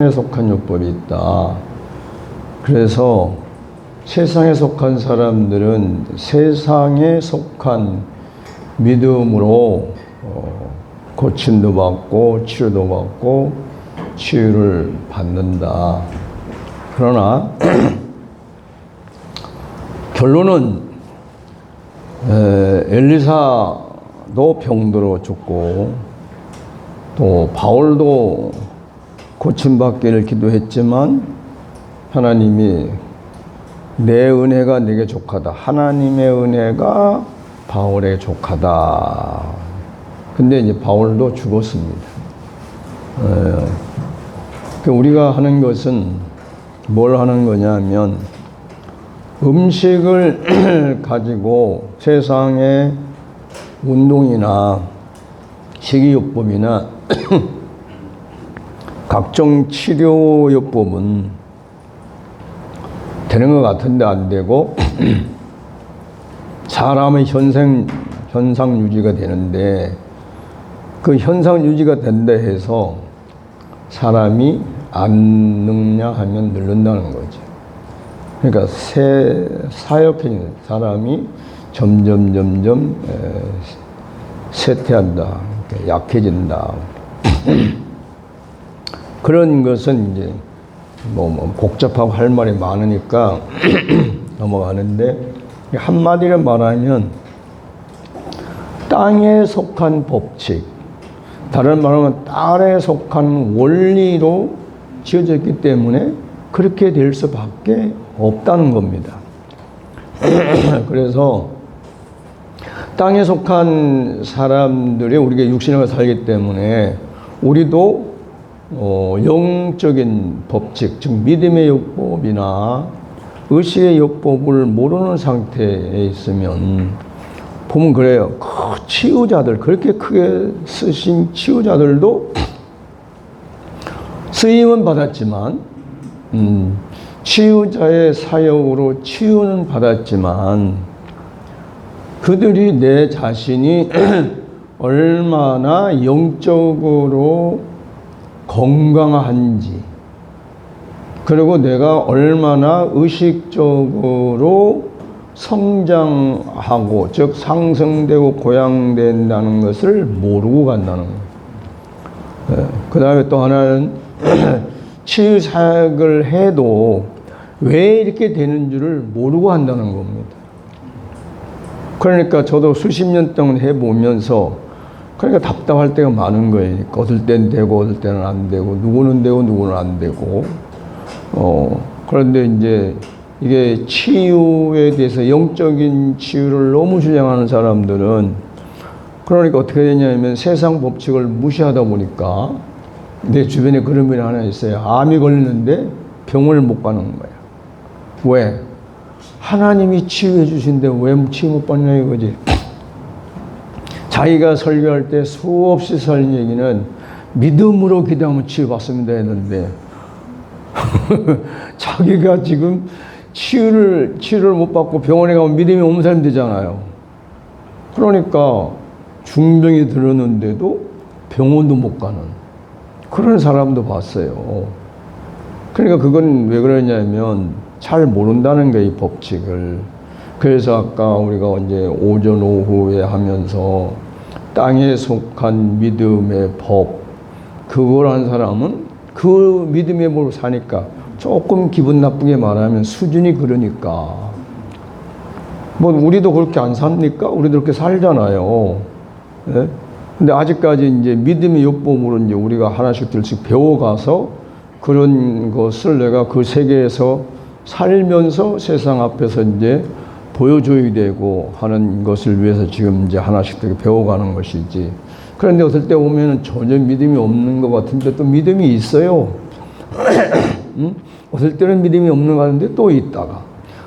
세상에 속한 율법이 있다. 그래서 세상에 속한 사람들은 세상에 속한 믿음으로 고침도 받고 치료도 받고 치유를 받는다. 그러나 결론은 엘리사도 병들어 죽고 또 바울도 고침받기를 기도했지만 하나님이 내 은혜가 네게 족하다. 하나님의 은혜가 바울에게 족하다. 근데 이제 바울도 죽었습니다. 우리가 하는 것은 뭘 하는 거냐면 음식을 가지고 세상의 운동이나 식이요법이나 각종 치료요법은 되는 것 같은데 안 되고 사람의 현상 유지가 되는데 그 현상 유지가 된다 해서 사람이 안 늙냐 하면 늙는다는 거죠. 그러니까 사역해 사람이 점점 쇠퇴한다, 약해진다. 그런 것은 이제 뭐 복잡하고 할 말이 많으니까 넘어가는데 한마디로 말하면 땅에 속한 법칙, 다른 말하면 땅에 속한 원리로 지어졌기 때문에 그렇게 될 수밖에 없다는 겁니다. 그래서 땅에 속한 사람들이 우리가 육신을 살기 때문에 우리도 영적인 법칙, 즉 믿음의 율법이나 의식의 율법을 모르는 상태에 있으면 보면 그래요. 그 치유자들, 그렇게 크게 쓰신 치유자들도 쓰임은 받았지만 치유자의 사역으로 치유는 받았지만 그들이 내 자신이 얼마나 영적으로 건강한지, 그리고 내가 얼마나 의식적으로 성장하고 즉 상승되고 고양된다는 것을 모르고 간다는 거예요. 그 다음에 또 하나는 치유 사역을 해도 왜 이렇게 되는 줄을 모르고 한다는 겁니다. 그러니까 저도 수십 년 동안 해보면서 그러니까 답답할 때가 많은 거예요. 어떨 때는 되고 어떨 때는 안 되고, 누구는 되고 누구는 안 되고. 그런데 이제 이게 치유에 대해서 영적인 치유를 너무 주장하는 사람들은 그러니까 어떻게 되냐면 세상 법칙을 무시하다 보니까 내 주변에 그런 분이 하나 있어요. 암이 걸리는데 병원을 못 가는 거예요. 왜? 하나님이 치유해 주신데 왜 치유 못 받냐 이거지. 자기가 설교할 때 수없이 설 얘기는 믿음으로 기도하면 치유받습니다 했는데 자기가 지금 치유를 못 받고 병원에 가면 믿음이 없는 사람이 되잖아요. 그러니까 중병이 들었는데도 병원도 못 가는 그런 사람도 봤어요. 그러니까 그건 왜 그러냐면 잘 모른다는 게 이 법칙을. 그래서 아까 우리가 이제 오전 오후에 하면서 땅에 속한 믿음의 법, 그걸 한 사람은 그 믿음의 법을 사니까 조금 기분 나쁘게 말하면 수준이 그러니까 뭐 우리도 그렇게 안 삽니까? 우리도 그렇게 살잖아요. 네? 근데 아직까지 이제 믿음의 율법으로 이제 우리가 하나씩 배워가서 그런 것을 내가 그 세계에서 살면서 세상 앞에서 이제 보여줘야 되고 하는 것을 위해서 지금 이제 하나씩 배워가는 것이지. 그런데 어떨 때 오면은 전혀 믿음이 없는 것 같은데 또 믿음이 있어요. 어떨 때는 믿음이 없는 것 같은데 또 있다가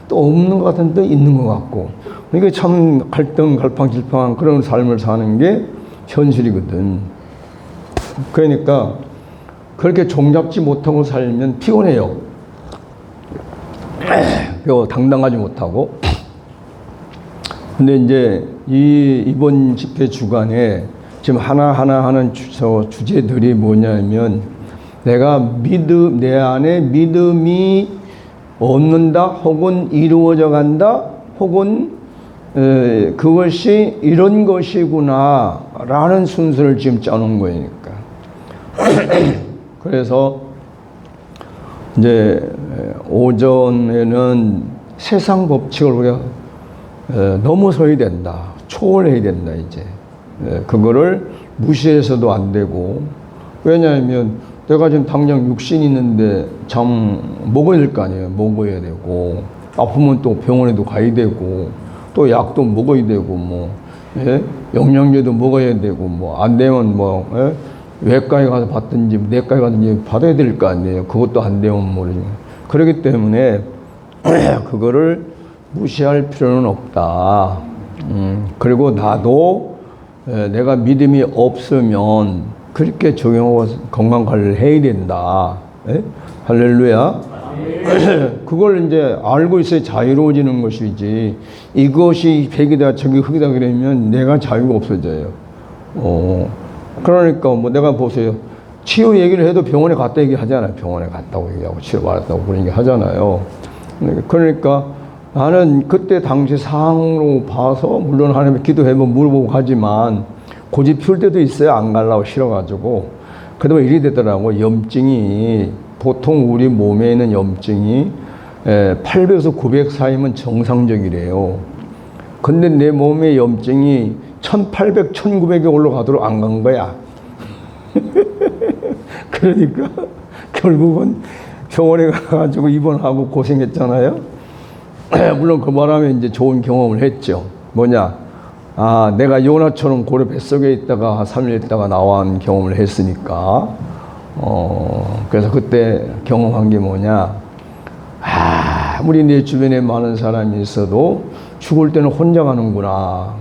또 없는 것 같은데 있는 것 같고. 그러니까 참 갈팡질팡한 그런 삶을 사는 게 현실이거든. 그러니까 그렇게 종잡지 못하고 살면 피곤해요. 당당하지 못하고. 근데 이제 이번 집회 주간에 지금 하나하나 하는 주제들이 뭐냐면 내 안에 믿음이 없는다, 혹은 이루어져 간다, 혹은 그것이 이런 것이구나 라는 순서를 지금 짜놓은 거니까. 그래서 이제 오전에는 세상 법칙을 우리가 넘어서야 된다, 초월해야 된다. 이제 그거를 무시해서도 안 되고, 왜냐하면 내가 지금 당장 육신이 있는데 참 먹어야 될 거 아니에요. 먹어야 되고, 아프면 또 병원에도 가야 되고, 또 약도 먹어야 되고, 뭐 영양제도 먹어야 되고, 뭐 안 되면 뭐 외과에 가서 받든지 내과에 가든지 받아야 될 거 아니에요. 그것도 안 되면 모르지. 그렇기 때문에 그거를 무시할 필요는 없다. 그리고 나도 내가 믿음이 없으면 그렇게 적용하고 건강관리를 해야 된다. 할렐루야. 그걸 이제 알고 있어야 자유로워지는 것이지, 이것이 백이다 저기 흑이다 그러면 내가 자유가 없어져요. 그러니까 뭐 내가 보세요. 치유 얘기를 해도 병원에 갔다 얘기하잖아요. 병원에 갔다고 얘기하고 치료 받았다고 그런 얘기 하잖아요. 그러니까 나는 그때 당시 상황으로 봐서, 물론 하나님께 기도해보면 물어보고 가지만 고집 피울 때도 있어요. 안 가려고 싫어가지고. 그러다 일이 되더라고. 염증이, 보통 우리 몸에 있는 염증이 800에서 900 사이면 정상적이래요. 근데 내 몸의 염증이 1800, 1900에 올라가도록 안 간 거야. 그러니까 결국은 병원에 가가지고 입원하고 고생했잖아요. 물론 그 말하면 이제 좋은 경험을 했죠. 뭐냐? 아, 내가 요나처럼 고래 뱃속에 있다가 한 3일 있다가 나온 경험을 했으니까. 그래서 그때 경험한 게 뭐냐? 아무리 내 주변에 많은 사람이 있어도 죽을 때는 혼자 가는구나.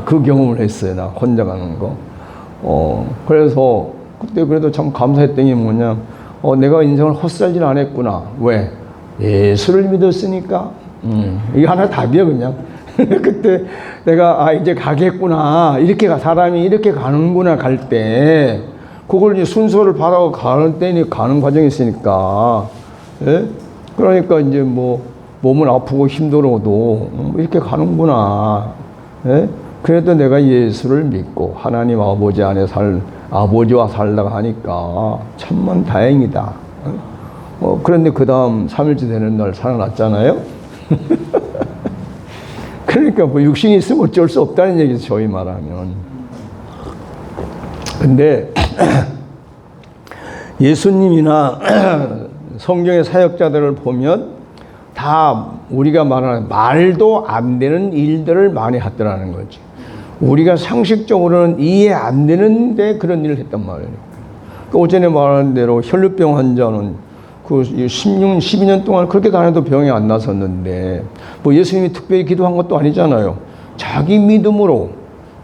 그 경험을 했어요. 나 혼자 가는 거. 그래서 그때 그래도 참 감사했던 게 뭐냐? 내가 인생을 헛살질 안 했구나. 왜? 예수를 믿었으니까. 이게 하나 답이야, 그냥. 그때 내가 이제 가겠구나. 이렇게 사람이 이렇게 가는구나, 갈 때. 그걸 이제 순서를 받아서 가는 때니 가는 과정이 있으니까. 예? 그러니까 이제 뭐 몸은 아프고 힘들어도 이렇게 가는구나. 예? 그래도 내가 예수를 믿고 하나님 아버지 안에 아버지와 살다가 하니까 참만 다행이다. 그런데 그 다음 3일째 되는 날 살아났잖아요. 그러니까 뭐 육신이 있으면 어쩔 수 없다는 얘기죠, 저희 말하면. 근데 예수님이나 성경의 사역자들을 보면 다 우리가 말하는 말도 안 되는 일들을 많이 하더라는 거지. 우리가 상식적으로는 이해 안 되는데 그런 일을 했단 말이에요. 오전에 말한 대로 혈류병 환자는 그 12년 동안 그렇게 다녀도 병이 안 나섰는데, 뭐 예수님이 특별히 기도한 것도 아니잖아요. 자기 믿음으로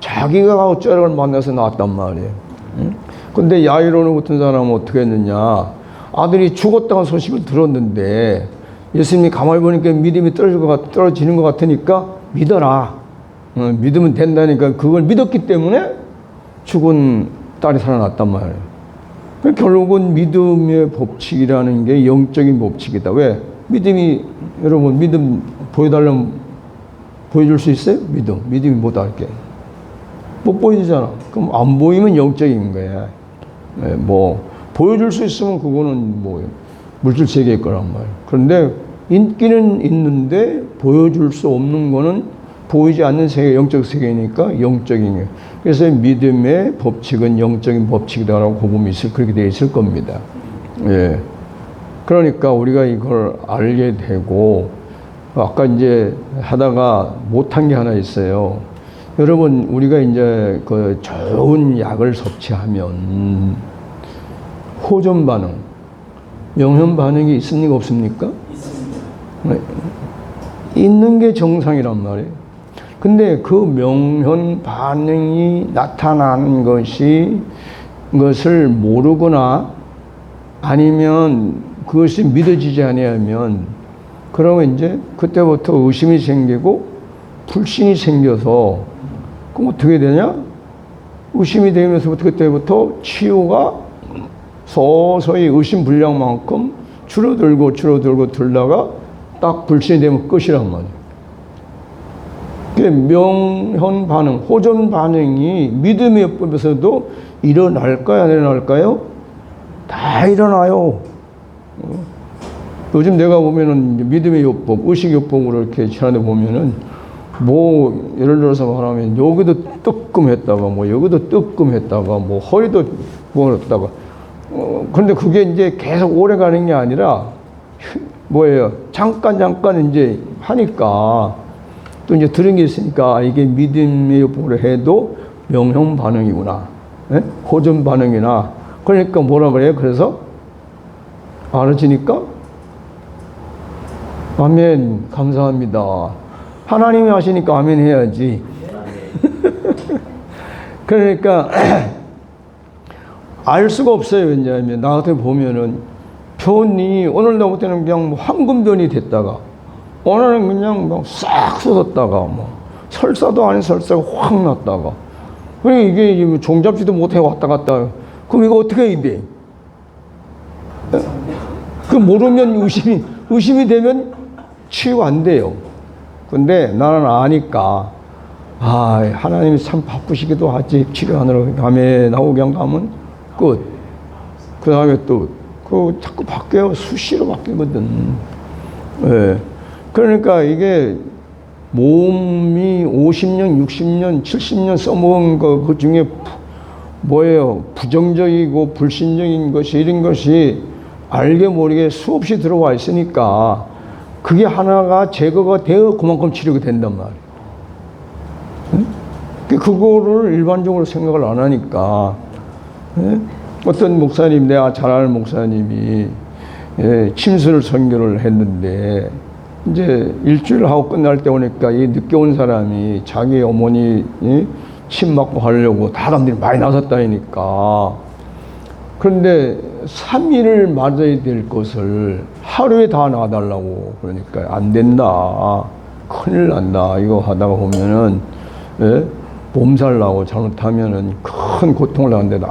자기가 어쩌라고 만나서 나왔단 말이에요. 근데 야이로는 같은 사람은 어떻게 했느냐? 아들이 죽었다는 소식을 들었는데 예수님이 가만히 보니까 믿음이 떨어지는 것 같으니까 믿어라. 믿으면 된다니까 그걸 믿었기 때문에 죽은 딸이 살아났단 말이에요. 결국은 믿음의 법칙이라는 게 영적인 법칙이다. 왜? 믿음이, 여러분, 믿음 보여달라면 보여줄 수 있어요? 믿음이 못 할게. 못 보이잖아. 그럼 안 보이면 영적인 거야. 뭐, 보여줄 수 있으면 그거는 뭐, 물질 세계일 거란 말이야. 그런데 인기는 있는데 보여줄 수 없는 거는 보이지 않는 세계, 영적 세계니까 영적인 거예요. 그래서 믿음의 법칙은 영적인 법칙이다라고 복음이 그렇게 되어 있을 겁니다. 예. 그러니까 우리가 이걸 알게 되고, 아까 이제 하다가 못한 게 하나 있어요. 여러분, 우리가 이제 그 좋은 약을 섭취하면 호전 반응, 명현 반응이 있습니까? 없습니까? 있습니다. 있는 게 정상이란 말이에요. 근데 그 명현 반응이 나타나는 것을 모르거나 아니면 그것이 믿어지지 아니하면, 그러면 이제 그때부터 의심이 생기고 불신이 생겨서, 그럼 어떻게 되냐? 의심이 되면서부터 그때부터 치유가 서서히 의심불량만큼 줄어들고 들다가 딱 불신이 되면 끝이란 말이에요. 그게 명현 반응, 호전 반응이 믿음의 요법에서도 일어날까요, 안 일어날까요? 다 일어나요. 요즘 내가 보면은 믿음의 요법, 의식 요법으로 이렇게 지난해 보면은 뭐 예를 들어서 말하면 여기도 뜨끔했다가 뭐 여기도 뜨끔했다가 뭐 허리도 부었다가 그런데 그게 이제 계속 오래 가는 게 아니라 뭐예요? 잠깐 이제 하니까 또 이제 들은 게 있으니까 이게 믿음의 요법으로 해도 명형 반응이구나, 예? 호전 반응이나 그러니까 뭐라 그래요? 그래서 알아지니까 아멘 감사합니다. 하나님이 하시니까 아멘 해야지. 그러니까 알 수가 없어요. 왜냐하면 나한테 보면은 변이 오늘 나부터는 그냥 뭐 황금변이 됐다가 오늘은 그냥 막 싹 쏟았다가 뭐 설사도 아닌 설사가 확 났다가 그러니까 이게 종잡지도 못해 왔다 갔다. 그럼 이거 어떻게 해야 돼? 그 모르면 의심이 되면 치유가 안 돼요. 근데 나는 아니까 하나님이 참 바쁘시기도 하지 치료하느라 밤에 나오고 그냥 가면 끝. 그 다음에 또 자꾸 바뀌어요. 수시로 바뀌거든. 예. 그러니까 이게 몸이 50년, 60년, 70년 써먹은 그 중에 뭐예요? 부정적이고 불신적인 것이 이런 것이 알게 모르게 수없이 들어와 있으니까 그게 하나가 제거가 되어 그만큼 치료가 된단 말이에요. 응? 그거를 일반적으로 생각을 안 하니까 어떤 목사님, 내가 잘 아는 목사님이 침술 선교를 했는데 이제 일주일 하고 끝날 때 오니까 이 늦게 온 사람이 자기 어머니 침 맞고 하려고 다 사람들이 많이 나섰다니까. 그런데 3일을 맞아야 될 것을 하루에 다 놔달라고 그러니까 안 된다. 큰일 난다. 이거 하다가 보면은 몸살 나고 잘못하면은 큰 고통을 당하는데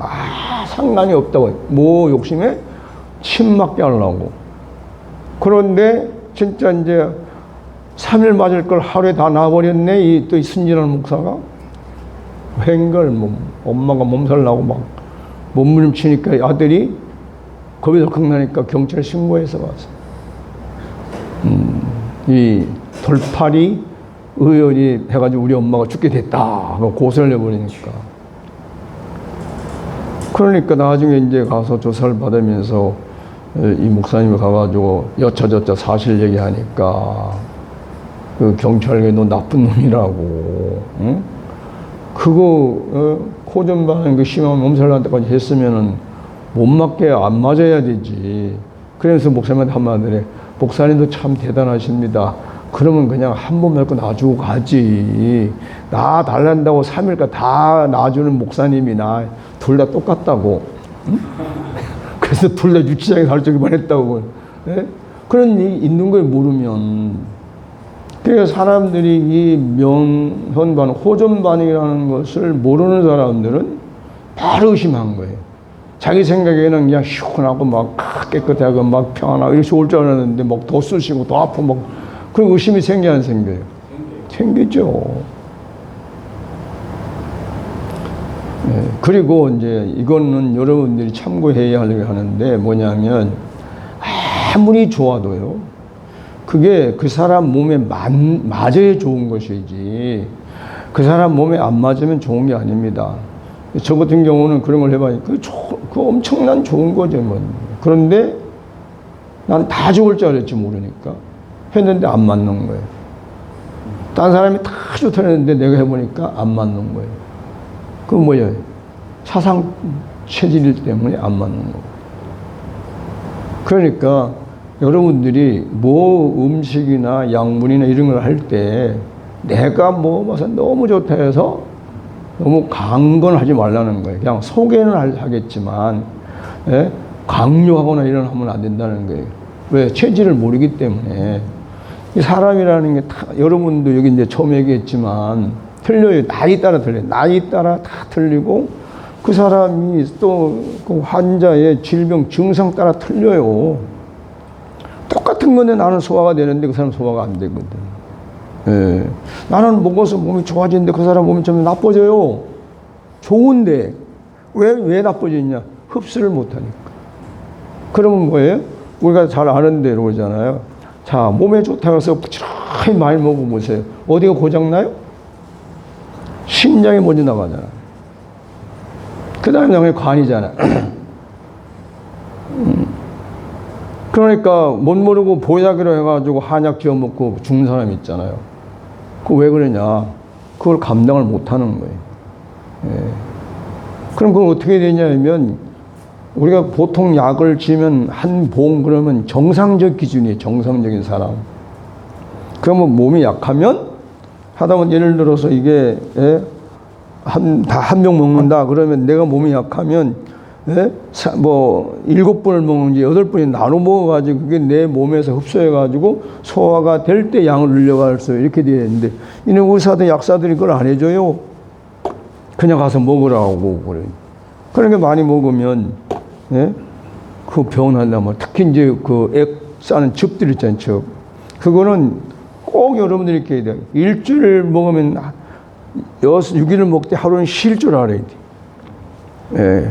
상관이 없다고. 뭐 욕심에 침 맞게 하려고. 그런데 진짜 이제 3일 맞을 걸 하루에 다 놔버렸네. 또 이 순진한 목사가. 웬걸 뭐 엄마가 몸살 나고 막 몸부림치니까 아들이 겁이 덜컥 나니까 경찰에 신고해서 가서 이 돌팔이 의원이 해가지고 우리 엄마가 죽게 됐다 하고 고소를 해버리니까. 그러니까 나중에 이제 가서 조사를 받으면서 이 목사님이 가가지고 여차저차 사실 얘기하니까 그 경찰에 너 나쁜 놈이라고, 응? 그거 호전 반응 그 심한 몸살 날 때까지 했으면은 못 맞게 안 맞아야 되지. 그래서 목사님한테 한마디 해. 목사님도 참 대단하십니다. 그러면 그냥 한 번 맺고 놔주고 가지. 나 달란다고 3일간 다 놔주는 목사님이나 둘 다 똑같다고. 응? 그래서 둘 다 유치장에 가르치기만 했다고. 네? 그런 일이 있는 걸 모르면. 그래서 사람들이 이 명현 반응, 호전 반응이라는 것을 모르는 사람들은 바로 의심한 거예요. 자기 생각에는 그냥 시원하고 막 깨끗하고 막 평안하고 이렇게 좋을 줄 알았는데 막 더 쑤시고 더 아프고 막 그런 의심이 생겨 안 생겨요? 생기죠. 네, 그리고 이제 이거는 여러분들이 참고해야 하는데 뭐냐면 아무리 좋아도요. 그게 그 사람 몸에 맞아야 좋은 것이지 그 사람 몸에 안 맞으면 좋은 게 아닙니다. 저 같은 경우는 그런 걸 해봐니까 그 엄청난 좋은 거죠. 뭐. 그런데 난 다 좋을 줄 알았지 모르니까 했는데 안 맞는 거예요. 딴 사람이 다 좋다 했는데 내가 해보니까 안 맞는 거예요. 그건 뭐예요? 사상 체질 때문에 안 맞는 거예요. 그러니까 여러분들이 뭐 음식이나 약물이나 이런 걸 할 때 내가 뭐 봐서 너무 좋다 해서 너무 강한 건 하지 말라는 거예요. 그냥 소개는 하겠지만 강요하거나 이런 하면 안 된다는 거예요. 왜? 체질을 모르기 때문에. 이 사람이라는 게 다 여러분도 여기 이제 처음 얘기했지만 틀려요. 나이 따라 틀려요. 나이 따라 다 틀리고 그 사람이 또 그 환자의 질병 증상 따라 틀려요. 똑같은 건데 나는 소화가 되는데 그 사람 소화가 안 되거든. 예. 나는 먹어서 몸이 좋아지는데 그 사람 몸이 좀 나빠져요. 좋은데 왜 나빠지냐? 흡수를 못하니까. 그러면 뭐예요? 우리가 잘 아는 대로 그러잖아요. 자, 몸에 좋다고 해서 부지런히 많이 먹어보세요. 어디가 고장나요? 심장이 먼저 나가잖아요. 그 다음에 나중에 관이잖아요. 그러니까 못 모르고 보약이라고 해가지고 한약 지어 먹고 죽는 사람 있잖아요. 그거 왜 그러냐? 그걸 감당을 못하는 거예요. 예. 그럼 그건 어떻게 되냐면 우리가 보통 약을 지면 한 봉 그러면 정상적 기준이에요. 정상적인 사람. 그러면 몸이 약하면 하다못해 예를 들어서 이게 한 병 먹는다 그러면 내가 몸이 약하면 뭐 7분을 먹는지 8분이 나눠 먹어가지고 그게 내 몸에서 흡수해가지고 소화가 될 때 양을 늘려갈 수 이렇게 돼야 되는데 이런 의사들 약사들이 그걸 안 해줘요. 그냥 가서 먹으라고 그래. 그러니까 많이 먹으면 그 병 난다면 특히 이제 그 액 싸는 즙들 있잖아요. 즙. 그거는 꼭 여러분들이 이렇게 해야 돼요. 일주일 먹으면 6일을 먹되 하루는 쉴 줄 알아야 돼. 예.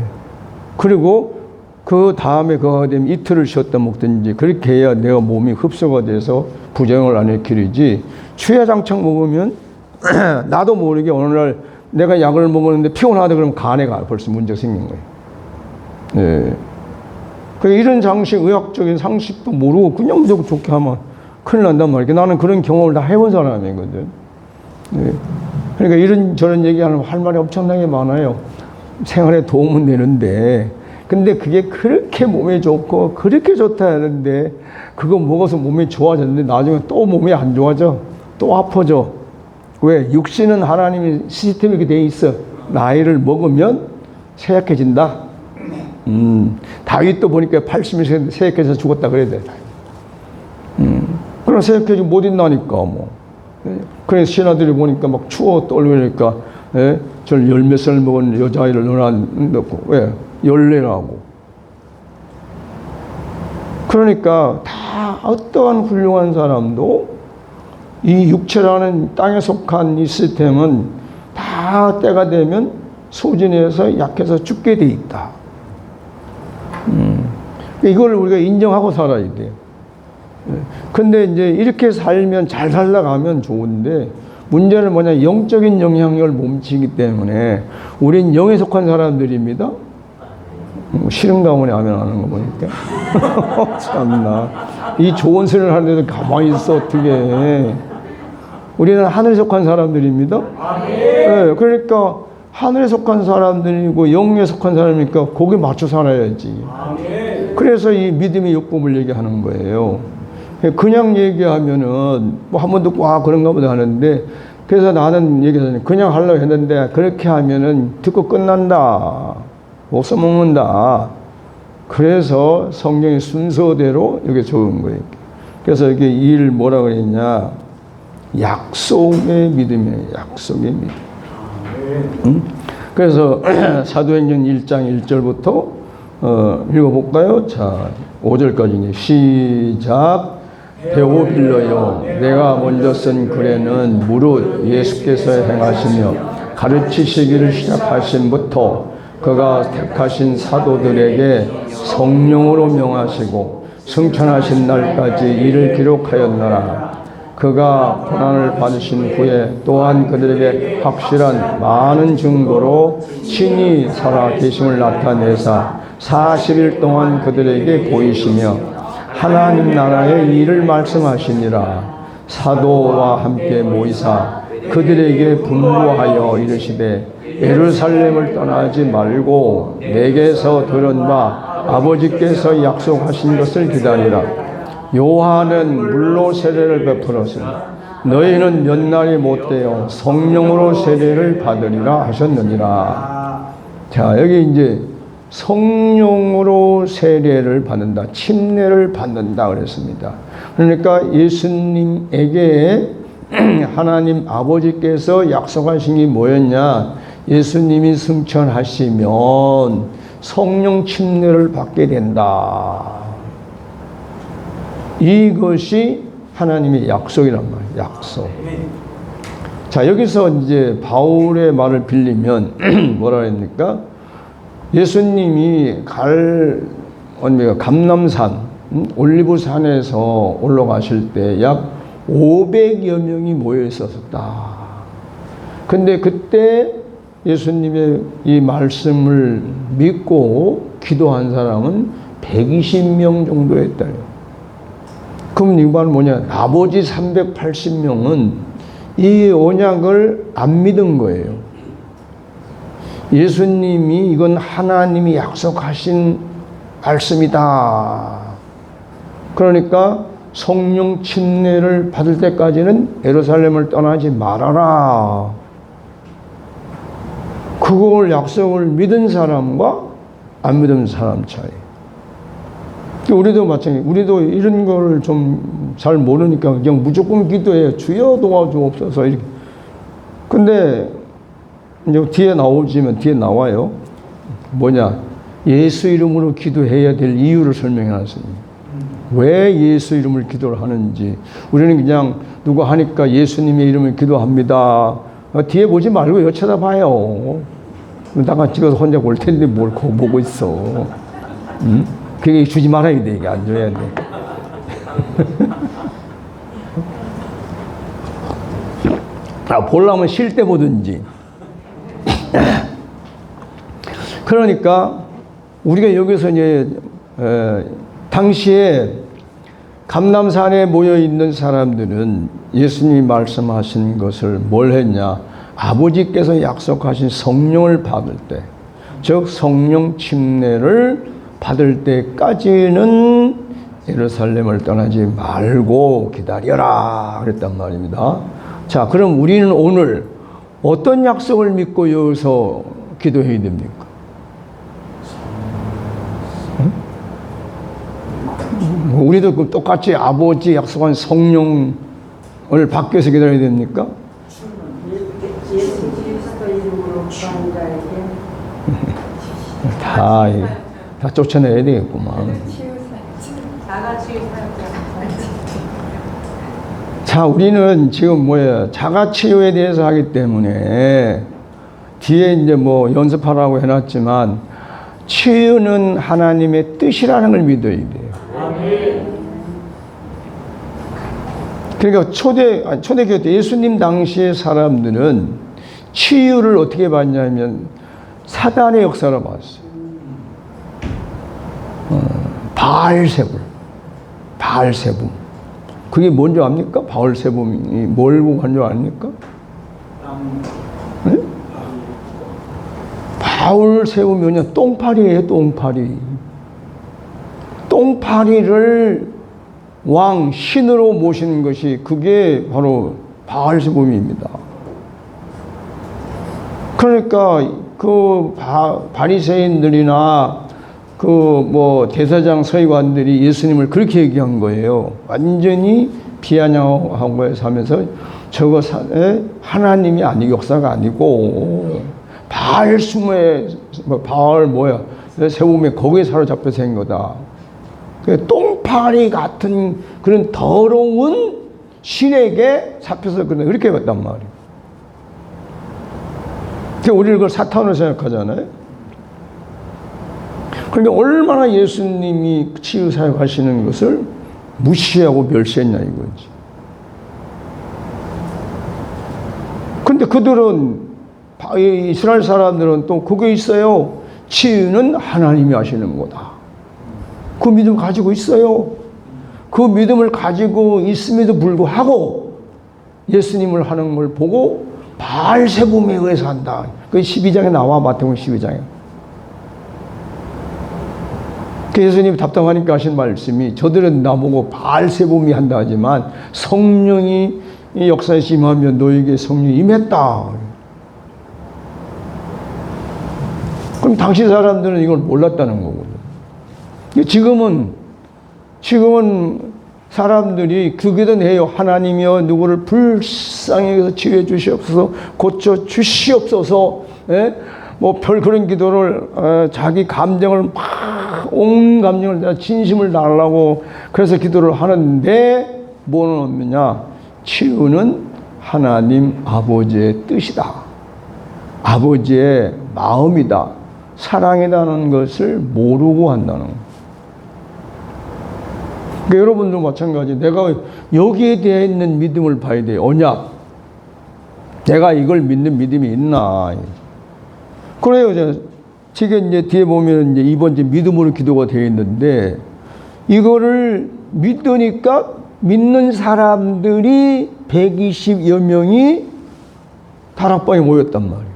그리고 그 다음에 그거가 되면 이틀을 쉬었다 먹든지 그렇게 해야 내가 몸이 흡수가 돼서 부작용을 안 일으키지. 추야장창 먹으면 나도 모르게 어느 날 내가 약을 먹었는데 피곤하다 그러면 간에 벌써 문제가 생긴 거예요. 예. 그러니까 이런 상식, 의학적인 상식도 모르고 그냥 무조건 좋게 하면 큰일 난단 말이야. 나는 그런 경험을 다 해본 사람이거든. 예. 그러니까 이런 저런 얘기하면 할 말이 엄청나게 많아요. 생활에 도움은 되는데 근데 그게 그렇게 몸에 좋고 그렇게 좋다 하는데 그거 먹어서 몸이 좋아졌는데 나중에 또 몸이 안 좋아져. 또 아파져. 왜? 육신은 하나님의 시스템이 이렇게 돼 있어. 나이를 먹으면 쇠약해진다. 다윗도 보니까 80이 쇠약해서 죽었다 그래야 돼. 그럼 쇠약해지고 못 있나니까 뭐. 그래서 신하들이 보니까 막 추워 떨리니까 저 열 몇 살 먹은 여자아이를 넣고 왜? 열내라고. 그러니까 다 어떠한 훌륭한 사람도 이 육체라는 땅에 속한 이 시스템은 다 때가 되면 소진해서 약해서 죽게 돼 있다. 이걸 우리가 인정하고 살아야 돼요. 근데 이제 이렇게 살면 잘 살아가면 좋은데 문제는 뭐냐, 영적인 영향력을 몸치기 때문에 우린 영에 속한 사람들입니다. 싫은 가문에 아멘 하는 거 보니까 참나 이 좋은 소리를 하는데도 가만히 있어 어떻게 해. 우리는 하늘에 속한 사람들입니다. 네, 그러니까 하늘에 속한 사람들이고 영에 속한 사람이니까 거기에 맞춰 살아야지. 그래서 이 믿음의 요법을 얘기하는 거예요. 그냥 얘기하면은 뭐 한 번 듣고 아 그런가 보다 하는데, 그래서 나는 얘기하잖아요. 그냥 하려고 했는데 그렇게 하면은 듣고 끝난다, 못 써먹는다. 그래서 성경의 순서대로 이게 적은 거예요. 그래서 이게 일 뭐라 그랬냐, 약속의 믿음이에요. 약속의 믿음. 응? 그래서 사도행전 1장 1절부터 읽어볼까요? 자, 5절까지 시작. 데오빌러여, 내가 먼저 쓴 글에는 무릇 예수께서 행하시며 가르치시기를 시작하신부터 그가 택하신 사도들에게 성령으로 명하시고 승천하신 날까지 이를 기록하였노라. 그가 고난을 받으신 후에 또한 그들에게 확실한 많은 증거로 친히 살아 계심을 나타내사 40일 동안 그들에게 보이시며 하나님 나라의 일을 말씀하시니라. 사도와 함께 모이사 그들에게 분부하여 이르시되 예루살렘을 떠나지 말고 내게서 들은 바 아버지께서 약속하신 것을 기다리라. 요한은 물로 세례를 베풀었으나 너희는 몇 날이 못되어 성령으로 세례를 받으리라 하셨느니라. 자, 여기 이제 성령으로 세례를 받는다, 침례를 받는다 그랬습니다. 그러니까 예수님에게 하나님 아버지께서 약속하신 게 뭐였냐, 예수님이 승천하시면 성령 침례를 받게 된다. 이것이 하나님의 약속이란 말이에요. 약속. 자, 여기서 이제 바울의 말을 빌리면 뭐라 합니까? 예수님이 감람산, 올리브산에서 올라가실 때 약 500여 명이 모여 있었다. 근데 그때 예수님의 이 말씀을 믿고 기도한 사람은 120명 정도였다. 그럼 이건 뭐냐? 나머지 380명은 이 언약을 안 믿은 거예요. 예수님이 이건 하나님이 약속하신 말씀이다. 그러니까 성령 침례를 받을 때까지는 예루살렘을 떠나지 말아라. 그걸 약속을 믿은 사람과 안 믿은 사람 차이. 우리도 마찬가지. 우리도 이런 걸 좀 잘 모르니까 그냥 무조건 기도해요. 주여 도와주옵소서 이렇게. 근데 이제 뒤에 나와요. 뭐냐? 예수 이름으로 기도해야 될 이유를 설명해 놨습니다. 왜 예수 이름을 기도를 하는지. 우리는 그냥 누가 하니까 예수님의 이름을 기도합니다. 뒤에 보지 말고 여기 쳐다봐요. 나가 찍어서 혼자 볼 텐데 뭘 그거 보고 있어. 응? 그게 주지 말아야 돼. 이게 안 줘야 돼. 보려면 쉴 때 보든지. 그러니까 우리가 여기서 이제 당시에 감람산에 모여 있는 사람들은 예수님이 말씀하신 것을 뭘 했냐? 아버지께서 약속하신 성령을 받을 때, 즉 성령 침례를 받을 때까지는 예루살렘을 떠나지 말고 기다려라 그랬단 말입니다. 자, 그럼 우리는 오늘 어떤 약속을 믿고 여기서 기도해야 됩니까? 우리도 똑같이 아버지 약속한 성령을 받기 위해서 기다려야 됩니까? 예수 그리스도 이름으로 구하는 자에게 다 쫓아내야 되겠구만. 자, 우리는 지금 자가치유에 대해서 하기 때문에 뒤에 이제 연습하라고 해놨지만 치유는 하나님의 뜻이라는 걸 믿어야 돼요. 그러니까 초대교회 때 예수님 당시의 사람들은 치유를 어떻게 봤냐면 사단의 역사로 봤어요. 바알세붐. 그게 뭔지 압니까? 바알세붐이 뭘 보고 한 줄 압니까? 네? 바알세붐이 뭐냐? 똥파리예요, 똥파리. 똥파리를 신으로 모시는 것이 그게 바로 바알세붐입니다. 그러니까 바리새인들이나 대사장 서기관들이 예수님을 그렇게 얘기한 거예요. 완전히 비아냥한 거에서 하면서 저거 하나님이 역사가 아니고 세움에 거기에 사로잡혀 생 거다. 똥파리 같은 그런 더러운 신에게 잡혀서 그렇게 갔단 말이에요. 우리는 그걸 사탄으로 생각하잖아요. 그러니까 얼마나 예수님이 치유 사역하시는 것을 무시하고 멸시했냐 이거지. 근데 그들은 이스라엘 사람들은 또 그게 있어요. 치유는 하나님이 하시는 거다. 그 믿음 가지고 있어요. 그 믿음을 가지고 있음에도 불구하고 예수님을 하는 걸 보고 바알세붐에 의해서 한다. 그 12장에 나와, 마태복음 12장에. 예수님이 답답하니까 하신 말씀이 저들은 나보고 바알세붐이 한다 하지만 성령이 이 역사에 임하면 너에게 성령이 임했다. 그럼 당시 사람들은 이걸 몰랐다는 거거든요. 지금은 사람들이 그게든 해요. 하나님이여 누구를 불쌍히 여겨서 치유해 주시옵소서, 고쳐 주시옵소서, 예? 뭐 별 그런 기도를 자기 감정을 막 온 감정을 내가 진심을 달라고 그래서 기도를 하는데 뭐는 없느냐? 치유는 하나님 아버지의 뜻이다. 아버지의 마음이다. 사랑이라는 것을 모르고 한다는 거예요. 그러니까 여러분도 마찬가지. 내가 여기에 대해 있는 믿음을 봐야 돼요. 언약. 내가 이걸 믿는 믿음이 있나. 그래요. 지금 이제 뒤에 보면 이제 이번 이제 믿음으로 기도가 되어 있는데 이거를 믿으니까 믿는 사람들이 120여 명이 다락방에 모였단 말이에요.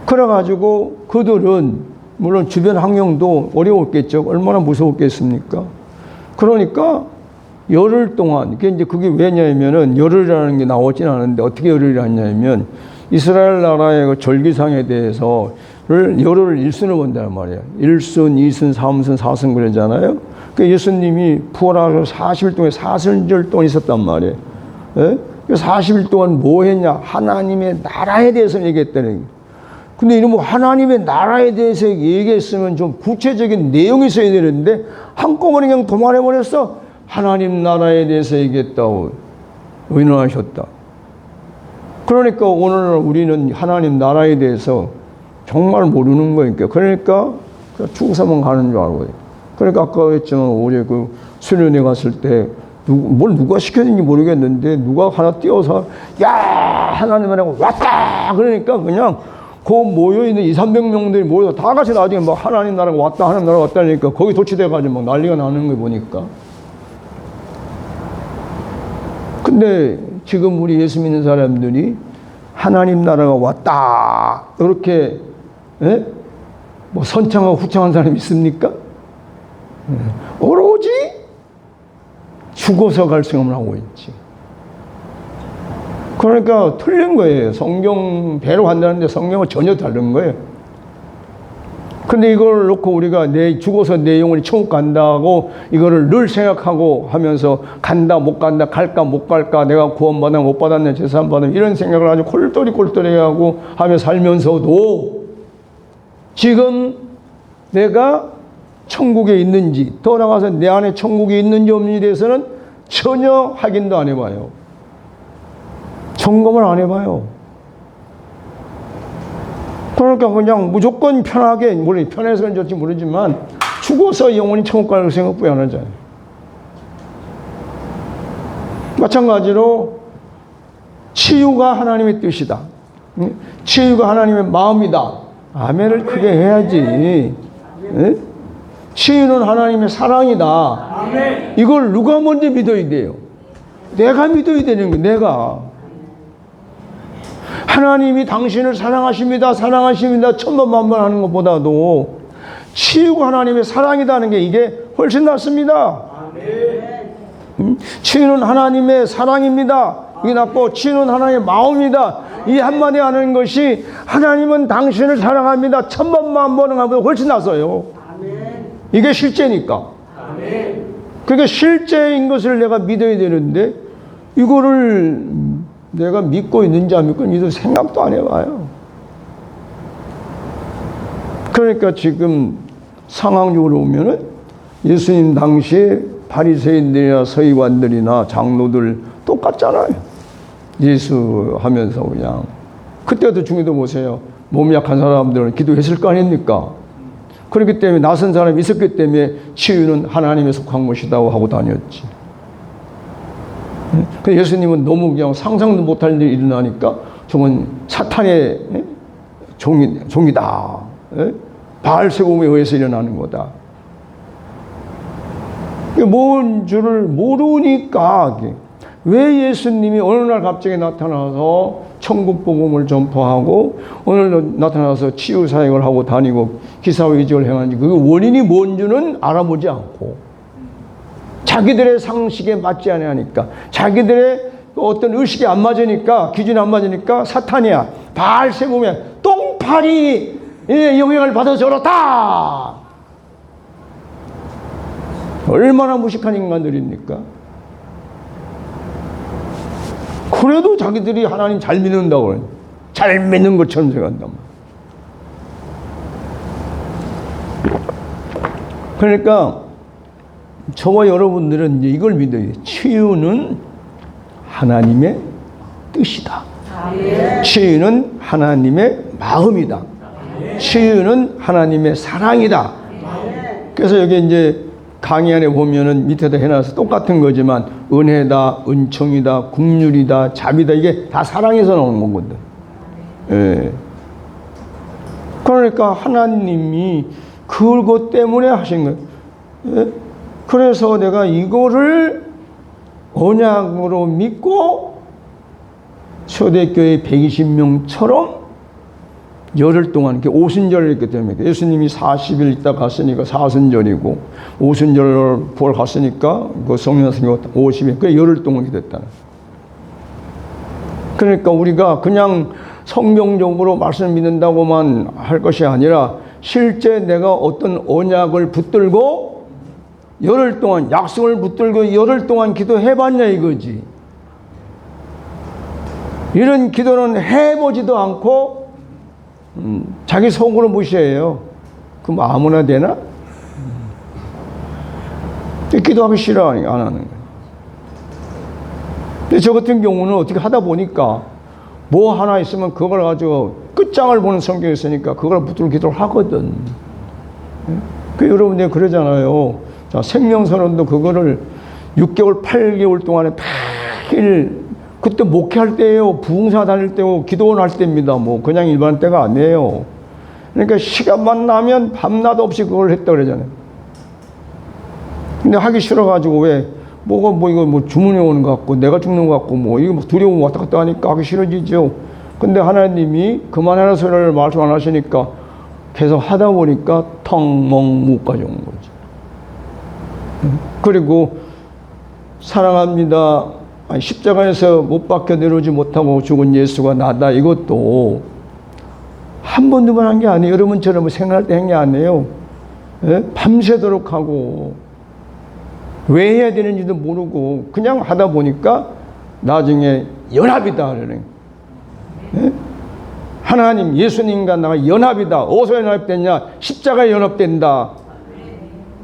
그래가지고 그들은 물론 주변 환경도 어려웠겠죠. 얼마나 무서웠겠습니까? 그러니까 열흘 동안, 그게 왜냐면은 열흘이라는 게 나오진 않은데 어떻게 열흘이 하냐면 이스라엘 나라의 그 절기상에 대해서 열흘을 일순을 본단 말이에요. 1순, 2순, 3순, 4순 그러잖아요. 그 예수님이 부활하셔서 40일 동안 사순절 동안 있었단 말이에요. 예? 40일 동안 뭐 했냐? 하나님의 나라에 대해서 얘기했다는 얘기예요. 근데 이런 뭐 하나님의 나라에 대해서 얘기했으면 좀 구체적인 내용이 있어야 되는데 한꺼번에 그냥 도말해버렸어. 하나님 나라에 대해서 얘기했다고 의논하셨다. 그러니까 오늘 우리는 하나님 나라에 대해서 정말 모르는 거니까. 그러니까 죽어서만 가는 줄 알고. 그러니까 아까 했지만 어제 그 수련회 갔을 때 뭘 누가 시켰는지 모르겠는데 누가 하나 띄워서 야 하나님이라고 왔다 그러니까 그냥 그 모여있는 200~300명들이 모여서 다 같이 나중에 막 하나님 나라가 왔다 하나님 나라가 왔다니까 거기 도취돼가지고 막 난리가 나는 거 보니까. 근데 지금 우리 예수 믿는 사람들이 하나님 나라가 왔다 이렇게 뭐 선창하고 후창한 사람이 있습니까? 오로지 죽어서 갈등을 하고 있지. 그러니까 틀린 거예요. 성경 배로 간다는데 성경은 전혀 다른 거예요. 근데 이걸 놓고 우리가 죽어서 내 영혼이 천국 간다고 이거를 늘 생각하고 하면서 간다 못 간다 갈까 못 갈까 내가 구원받아 못 받았네 재산 받았네 이런 생각을 아주 꼴똘히 하고 하며 살면서도 지금 내가 천국에 있는지 더 나아가서 내 안에 천국이 있는지 없는지에 대해서는 전혀 확인도 안 해봐요. 점검을 안 해봐요. 그러니까 그냥 무조건 편하게, 물론 편해서는 좋지 모르지만 죽어서 영원히 천국 갈 생각뿐이 안 하잖아요. 마찬가지로 치유가 하나님의 뜻이다. 치유가 하나님의 마음이다. 아멘을 크게 해야지. 치유는 하나님의 사랑이다. 아멘. 이걸 누가 먼저 믿어야 돼요? 내가 믿어야 되는 거예요. 내가. 하나님이 당신을 사랑하십니다. 천번만번 하는 것보다도 치유가 하나님의 사랑이라는 게 이게 훨씬 낫습니다. 아멘. 치유는 하나님의 사랑입니다. 이게 낫고 치유는 하나님의 마음입니다. 이 한마디 하는 것이 하나님은 당신을 사랑합니다. 천번만번 하는 것보다 훨씬 낫어요. 이게 실제니까. 그러니까 실제인 것을 내가 믿어야 되는데 이거를 내가 믿고 있는지 안 믿고 있는지 생각도 안 해봐요. 그러니까 지금 상황적으로 보면은 예수님 당시에 바리새인들이나 서기관들이나 장로들 똑같잖아요. 예수 하면서 그냥 그때도 중요도 보세요. 몸이 약한 사람들은 기도했을 거 아닙니까? 그렇기 때문에 낯선 사람이 있었기 때문에 치유는 하나님에 속한 것이라고 하고 다녔지. 근데 예수님은 너무 그냥 상상도 못할 일이 일어나니까 저건 사탄의 종이다. 바알세봄에 의해서 일어나는 거다. 뭔 줄을 모르니까 왜 예수님이 어느 날 갑자기 나타나서 천국 복음을 전파하고 오늘 나타나서 치유 사역을 하고 다니고 기사회적을 행하는지 그 원인이 뭔지는 알아보지 않고 자기들의 상식에 맞지 않으니까 자기들의 어떤 의식이 안 맞으니까 기준이 안 맞으니까 사탄이야 바알세봄에 똥파리 영향을 받아서 저렇다. 얼마나 무식한 인간들입니까? 그래도 자기들이 하나님 잘 믿는다고 그래요. 잘 믿는 것처럼 생각한단 말이에요. 그러니까 저와 여러분들은 이제 이걸 믿어야 돼요. 치유는 하나님의 뜻이다. 치유는 하나님의 마음이다. 치유는 하나님의 사랑이다. 그래서 여기 이제 강의 안에 보면은 밑에다 해놔서 똑같은 거지만 은혜다, 은총이다, 긍휼이다, 자비다, 이게 다 사랑에서 나오는 거거든. 예. 그러니까 하나님이 그것 때문에 하신 거예요. 예? 그래서 내가 이거를 언약으로 믿고 초대교회 120명처럼 열흘 동안 이렇게 오순절을 했기 때문에 예수님이 40일 있다 갔으니까 사순절이고 오순절 부활 갔으니까 그 성령님이 50일 그래 열흘 동안 기도했다. 그러니까 우리가 그냥 성경적으로 말씀 믿는다고만 할 것이 아니라 실제 내가 어떤 언약을 붙들고 열흘 동안 약속을 붙들고 열흘 동안 기도해봤냐 이거지. 이런 기도는 해보지도 않고 자기 속으로 무시해요. 그럼 아무나 되나? 기도하기 싫어 안 하는 거예요. 근데 저 같은 경우는 어떻게 하다 보니까 뭐 하나 있으면 그걸 가지고 끝장을 보는 성경이 있으니까 그걸 붙들고 기도를 하거든. 그 여러분들 그러잖아요. 자, 생명선언도 그거를 6개월, 8개월 동안에 매일 그때 목회할 때예요. 부흥사 다닐 때고 기도원 할 때입니다. 뭐 그냥 일반 때가 아니에요. 그러니까 시간만 나면 밤낮 없이 그걸 했다 그러잖아요. 근데 하기 싫어가지고 왜 뭐가 뭐 이거 뭐 주문이 오는 것 같고 내가 죽는 것 같고 뭐 이거 두려움 왔다 갔다 하니까 하기 싫어지죠. 근데 하나님이 그만하라 소리를 말씀 안 하시니까 계속 하다 보니까 텅멍무까지 온 거죠. 그리고 사랑합니다. 십자가에서 못 박혀 내려오지 못하고 죽은 예수가 나다. 이것도 한 번, 두 번 한 게 아니에요. 여러분처럼 생각할 때 한 게 아니에요. 예? 밤새도록 하고 왜 해야 되는지도 모르고 그냥 하다 보니까 나중에 연합이다 그러는. 예? 하나님, 예수님과 나가 연합이다. 어디서 연합됐냐? 십자가에 연합된다.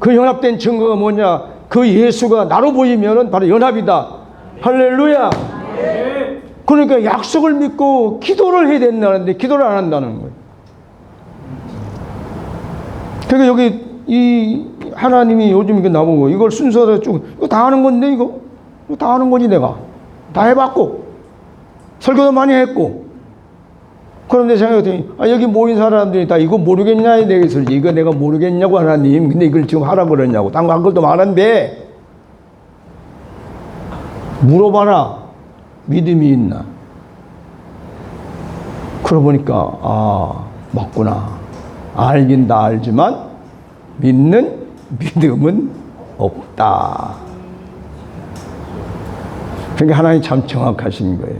그 연합된 증거가 뭐냐? 그 예수가 나로 보이면은 바로 연합이다. 할렐루야. 그러니까 약속을 믿고 기도를 해야 된다는데 기도를 안 한다는 거예요. 그러니까 여기 이 하나님이 요즘 이거 나보고 이걸 순서대로 쭉 이거 다 하는 건데 이거 다 하는 거지 내가 다 해봤고 설교도 많이 했고 그런데 생각했더니 여기 모인 사람들이 다 이거 모르겠냐 내게서 이거 내가 모르겠냐고 하나님 근데 이걸 지금 하라고 그러냐고 딴 거 한 것도 많은데 물어봐라. 믿음이 있나? 그러고 보니까 맞구나. 알긴 다 알지만 믿는 믿음은 없다. 그러니까 하나님 참 정확하신 거예요.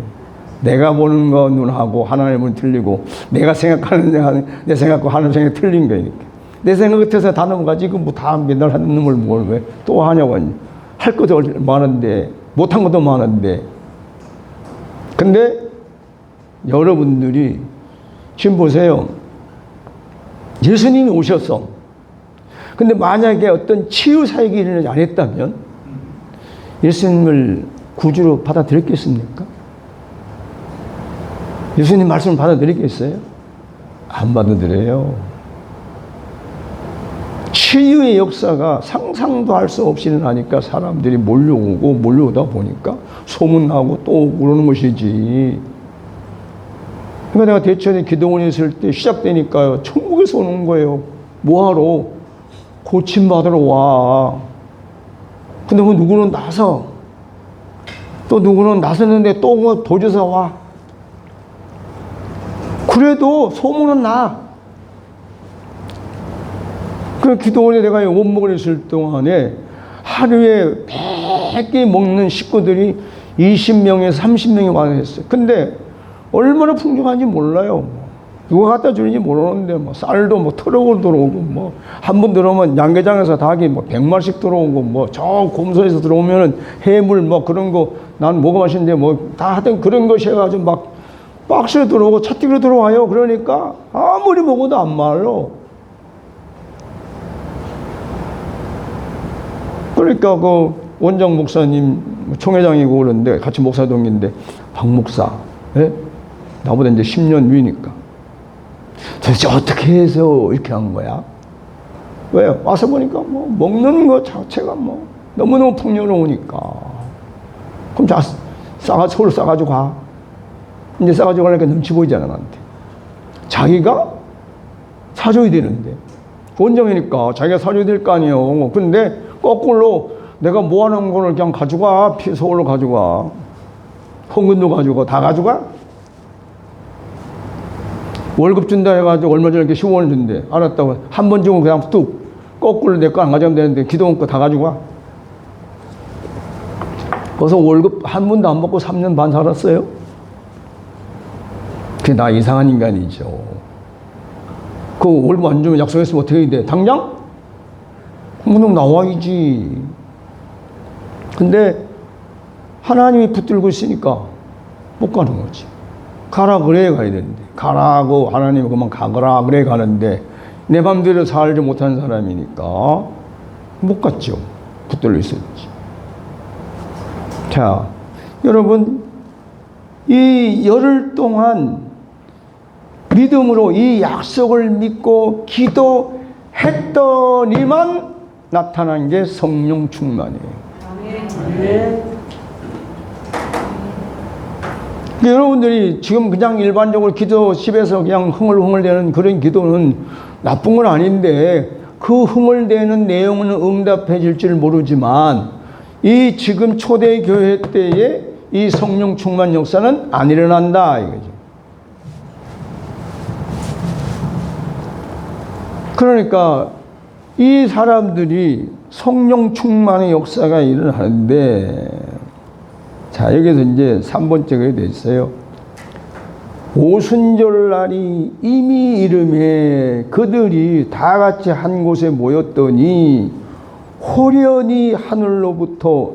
내가 보는 거 눈하고 하나님은 틀리고 내가 생각하는 내 생각과 하나님 생각이 틀린 거니까. 내 생각 같아서 다 넘어가지 이거 뭐 다 맨날 하는 놈을 뭘 왜 또 하냐고 할 것도 많은데 못한 것도 많은데 근데 여러분들이 지금 보세요. 예수님이 오셨어. 근데 만약에 어떤 치유 사역을 안 했다면 예수님을 구주로 받아들였겠습니까? 예수님 말씀을 받아들였겠어요? 안 받아들여요. 치유의 역사가 상상도 할 수 없이 일어나니까 사람들이 몰려오다 보니까 소문나고 또 그러는 것이지. 그러니까 내가 대천에 기도원에 있을 때 시작되니까요. 천국에서 오는 거예요. 뭐하러? 고침받으러 와. 근데 그 누구는 나서 또 누구는 나섰는데 또 도저서 와. 그래도 소문은 나. 그 기도원에 내가 원목을 있을 동안에 하루에 100개 먹는 식구들이 20명에서 30명이 와서 했어요. 근데 얼마나 풍족한지 몰라요. 누가 갖다 주는지 모르는데 뭐 쌀도 뭐 트럭으로 들어오고 뭐 한 번 들어오면 양계장에서 닭이 뭐 100마리씩 들어오고 뭐 저 곰소에서 들어오면은 해물 뭐 그런 거 난 뭐가 맛있는데 뭐 다 하여튼 그런 것이 해가지고 막 박스에 들어오고 차띠로 들어와요. 그러니까 아무리 먹어도 안 말로. 그러니까 그 원장 목사님 총회장이고 그러는데 같이 목사동인데 박 목사, 예? 나보다 이제 10년 위니까 도대체 어떻게 해서 이렇게 한 거야? 왜? 와서 보니까 뭐 먹는 거 자체가 뭐 너무너무 풍요로우니까. 그럼 자, 서로 싸가지고 가. 이제 싸가지고 가니까 눈치 보이잖아, 나한테. 자기가 사줘야 되는데. 원정이니까 자기가 사줘야 될 거 아니에요. 근데 거꾸로 내가 모아놓은 거를 그냥 가져가. 서울로 가져가. 헌금도 가져가. 다 가져가? 월급 준다 해가지고 얼마 전에 이렇게 10원을 준대. 알았다고. 한 번 주면 그냥 뚝. 거꾸로 내 거 안 가져가면 되는데 기도원 거 다 가져가. 그래서 월급 한 번도 안 먹고 3년 반 살았어요. 그게 나 이상한 인간이죠. 그 월급 안 주면 약속했으면 어떻게 해야 돼? 당장? 한번 나와야지. 근데 하나님이 붙들고 있으니까 못 가는 거지. 가라 그래 가야 되는데. 가라고 하나님이 그만 가거라 그래 가는데 내 맘대로 살지 못하는 사람이니까 못 갔죠. 붙들려 있었지. 자, 여러분, 이 열흘 동안 믿음으로 이 약속을 믿고 기도했더니만 나타난 게 성령 충만이에요. 네. 여러분들이 지금 그냥 일반적으로 기도 집에서 그냥 흥얼흥얼대는 그런 기도는 나쁜 건 아닌데 그 흥얼대는 내용은 응답해 줄 모르지만 이 지금 초대교회 때에 이 성령 충만 역사는 안 일어난다 이거죠. 그러니까 이 사람들이 성령 충만의 역사가 일어나는데 자 여기서 이제 3번째가 돼 있어요. 오순절날이 이미 이름에 그들이 다 같이 한 곳에 모였더니 호련히 하늘로부터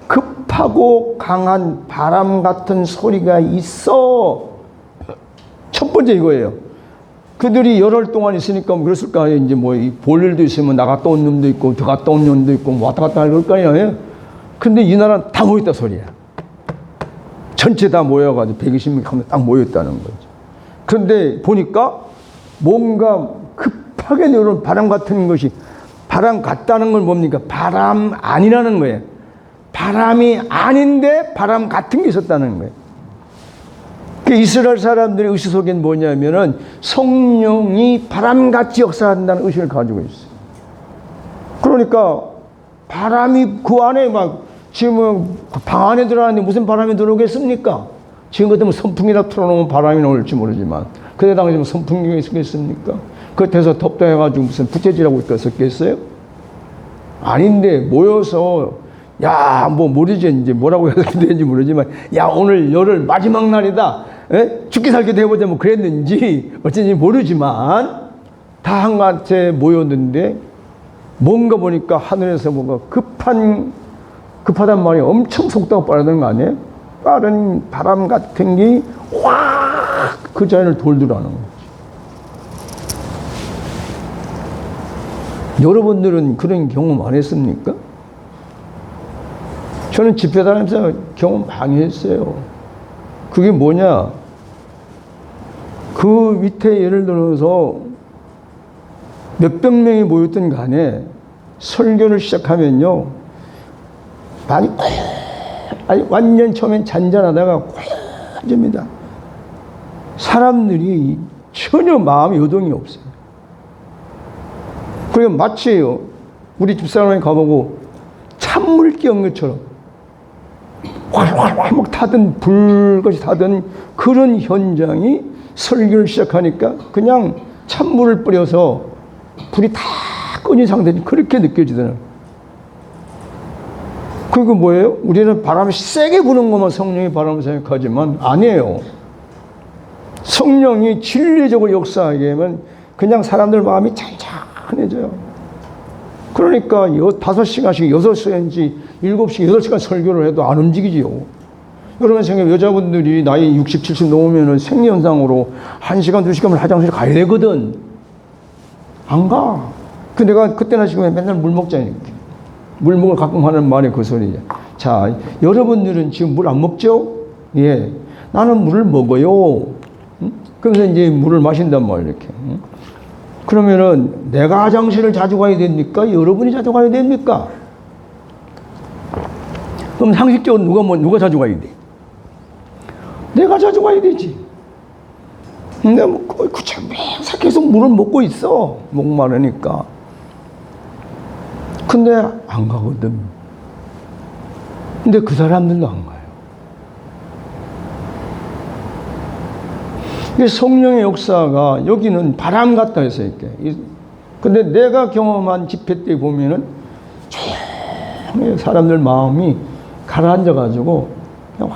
급하고 강한 바람 같은 소리가 있어. 첫 번째 이거예요. 그들이 열흘 동안 있으니까 뭐 그랬을 거 아니에요. 이제 뭐 볼 일도 있으면 나갔다 온 놈도 있고 들어갔다 온 놈도 있고 뭐 왔다 갔다 할 거 아니에요. 근데 이 나라는 다 모였다 소리야. 전체 다 모여가지고 120명 하면 딱 모였다는 거죠. 그런데 보니까 뭔가 급하게 내려오는 바람 같은 것이 바람 같다는 건 뭡니까? 바람 아니라는 거예요. 바람이 아닌데 바람 같은 게 있었다는 거예요. 그 이스라엘 사람들의 의식 속엔 뭐냐면은 성령이 바람같이 역사한다는 의식을 가지고 있어요. 그러니까 바람이 그 안에 막 지금 방 안에 들어왔는데 무슨 바람이 들어오겠습니까? 지금 같으면 선풍기나 틀어놓으면 바람이 나올지 모르지만 그때 당시에 선풍기가 있었겠습니까? 겉에서 덥다 해가지고 무슨 부채질하고 있었겠어요? 아닌데 모여서 야 뭐 모르지 이제 뭐라고 해야 되는지 모르지만 야 오늘 열흘 마지막 날이다. 에? 죽기 살기도 해보자 뭐 그랬는지 어쩐지 모르지만 다 한가운데 모였는데 뭔가 보니까 하늘에서 뭔가 급하단 말이 엄청 속도가 빠르다는 거 아니에요? 빠른 바람 같은 게 확 그 자리를 돌더라는 거지. 여러분들은 그런 경험 안 했습니까? 저는 집회 다니면서 경험 많이 했어요. 그게 뭐냐? 그 밑에 예를 들어서 몇백 명이 모였던 간에 설교를 시작하면요. 아니 완전 처음엔 잔잔하다가 고요해집니다. 사람들이 전혀 마음의 요동이 없어요. 그리고 마치 우리 집사람이 가보고 찬물 끼얹은 것처럼 활활활 막 타던 불같이 타던 그런 현장이 설교를 시작하니까 그냥 찬물을 뿌려서 불이 다 꺼진 상태니 그렇게 느껴지더라고요. 그리고 뭐예요? 우리는 바람이 세게 부는 것만 성령이 바람을 생각하지만 아니에요. 성령이 진리적으로 역사하게 하면 그냥 사람들 마음이 잔잔해져요. 그러니까 5시간씩 6시간인지 7시간 8시간 설교를 해도 안 움직이지요. 여러분 생각 여자분들이 나이 60, 70 넘으면은 생리현상으로 1시간, 2시간을 화장실 가야 되거든. 안 가. 그 내가 그때나 지금 맨날 물 먹자니까. 물 먹을 가끔 하는 말이 그 소리야. 자, 여러분들은 지금 물 안 먹죠? 예. 나는 물을 먹어요. 응? 그러면서 이제 물을 마신단 말이야, 이렇게. 응? 그러면은 내가 화장실을 자주 가야 됩니까? 여러분이 자주 가야 됩니까? 그럼 상식적으로 누가 자주 가야 돼? 내가 자주 가야 되지. 근데 뭐, 그참 매사 계속 물을 먹고 있어. 목마르니까. 근데 안 가거든. 근데 그 사람들도 안 가요. 이게 성령의 역사가 여기는 바람 같다 해서 이렇게. 근데 내가 경험한 집회 때 보면은 조용히 사람들 마음이 가라앉아가지고 그냥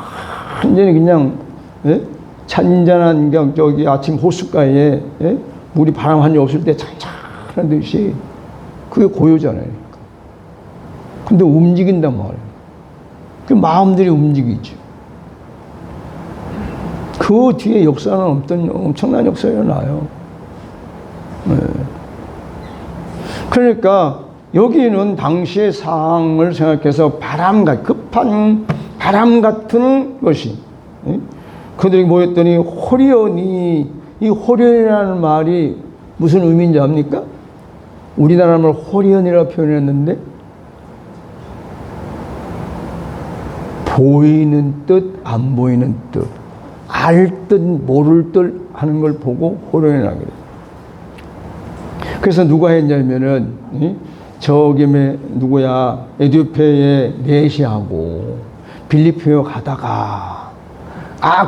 완전히 그냥 예? 잔잔한 그냥 저기 아침 호숫가에 예? 물이 바람 한 점 없을 때 잔잔한 듯이 그게 고요잖아요. 근데 움직인단 말이에요. 그 마음들이 움직이죠. 그 뒤에 역사는 엄청난 역사가 일어나요. 네. 그러니까 여기는 당시의 상황을 생각해서 급한 바람 같은 것이 그들이 모였더니 호련히 이 호련이라는 말이 무슨 의미인지 압니까? 우리나라 말 호련이라고 표현했는데 보이는 뜻, 안 보이는 뜻, 알 듯, 모를 듯 하는 걸 보고 호련이라 그래요. 그래서 누가 했냐면은, 저기, 누구야, 에티오피아에 내시하고, 빌리핀에 가다가,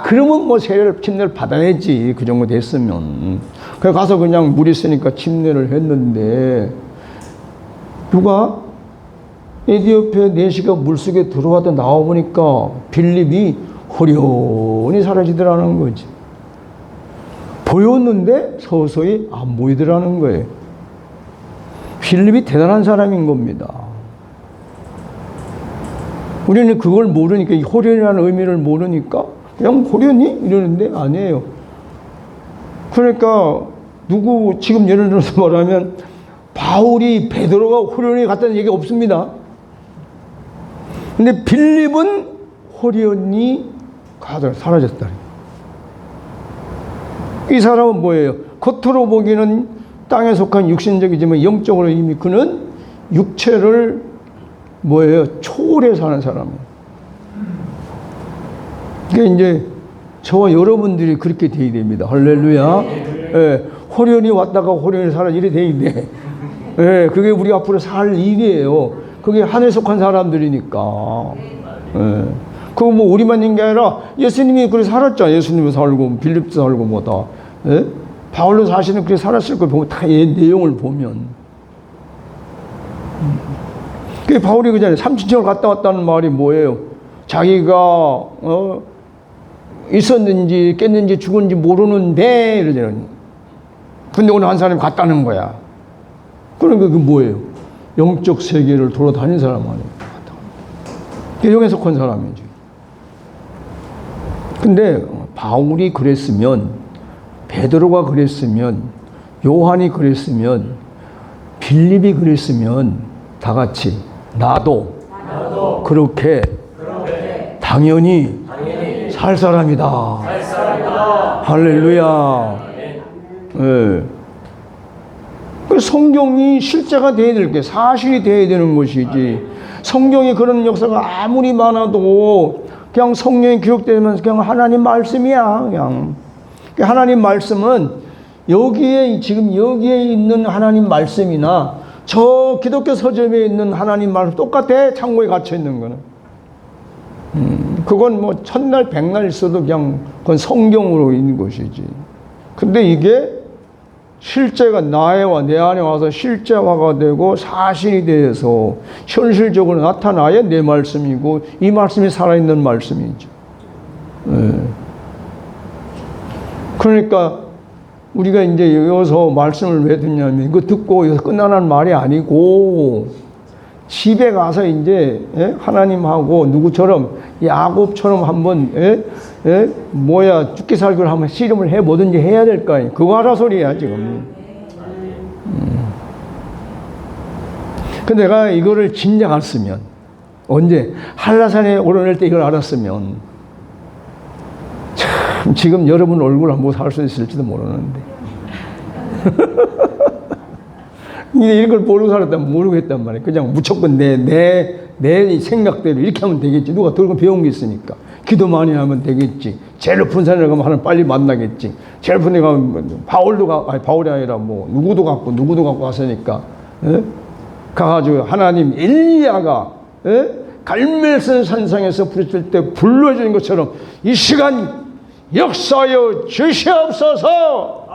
그러면 뭐 침례를 받아내지. 그 정도 됐으면. 그래 가서 그냥 물 있으니까 침례를 했는데, 누가 에티오피아 내시가 물속에 들어와도 나와보니까 빌립이 호련히 사라지더라는 거지. 보였는데 서서히 안 보이더라는 거예요. 빌립이 대단한 사람인 겁니다. 우리는 그걸 모르니까, 이 호련이라는 의미를 모르니까 그냥 호련히 이러는데 아니에요. 그러니까 지금 예를 들어서 말하면 바울이 베드로가 호련히 갔다는 얘기 없습니다. 근데 빌립은 호련히 사라졌다. 이 사람은 뭐예요? 겉으로 보기는 땅에 속한 육신적이지만 영적으로 이미 그는 육체를 초월해 사는 사람이에요. 그게 이제 저와 여러분들이 그렇게 돼야 됩니다. 할렐루야. 예, 호련히 왔다가 호련히 사라지게 돼야 돼. 예, 그게 우리 앞으로 살 일이에요. 그게 하늘에 속한 사람들이니까. 예. 그거 뭐 우리만 있는 게 아니라 예수님이 그렇게 살았잖아요. 예수님이 살고 빌립도 살고 뭐 다. 예? 바울로 사실은 그렇게 살았을 걸 보고 다 내용을 보면. 그 바울이 그전에 삼층천을 갔다 왔다는 말이 뭐예요? 자기가 있었는지 깼는지 죽었는지 모르는데 이러잖아요. 근데 오늘 한 사람이 갔다는 거야. 그러니까 그게 뭐예요? 영적 세계를 돌아다닌 사람 아니에요. 영에 속한 사람이지. 근데 바울이 그랬으면, 베드로가 그랬으면, 요한이 그랬으면, 빌립이 그랬으면 다 같이 나도 그렇게 당연히 살 사람이다. 할렐루야. 예. 그 성경이 실제가 돼야 될 게 사실이 돼야 되는 것이지. 성경에 그런 역사가 아무리 많아도 그냥 성경에 기록되면서 그냥 하나님 말씀이야. 그냥 하나님 말씀은 지금 여기에 있는 하나님 말씀이나 저 기독교 서점에 있는 하나님 말씀 똑같아. 창고에 갇혀 있는 거는. 그건 뭐 천날 백날 있어도 그냥 그건 성경으로 있는 것이지. 근데 이게 실제가 내 안에 와서 실제화가 되고 사실이 되어서 현실적으로 나타나야 내 말씀이고 이 말씀이 살아있는 말씀이죠. 네. 그러니까 우리가 이제 여기서 말씀을 왜 듣냐면 이거 듣고 여기서 끝나는 말이 아니고 집에 가서 이제 하나님하고 누구처럼 야곱처럼 한번 죽기 살기를 한번 씨름을 해 뭐든지 해야 될 거 아니에요. 그거 하라 소리야 지금. 근데 내가 이거를 진작 알았으면 언제 한라산에 오르낼 때 이걸 알았으면 참 지금 여러분 얼굴 안 보고 살 수 있을지도 모르는데. 이런 걸 모르고 살았다면 모르겠단 말이에요. 그냥 무조건 내 생각대로 이렇게 하면 되겠지. 누가 들고 배운 게 있으니까. 기도 많이 하면 되겠지. 제일 높은 산에 가면 하나님 빨리 만나겠지. 제일 높은 데 가면 바울이 아니라 뭐 누구도 갖고 왔으니까. 가가지고 하나님 엘리야가 갈멜산 산상에서 부르실 때 불러주는 것처럼 이 시간 역사여 주시옵소서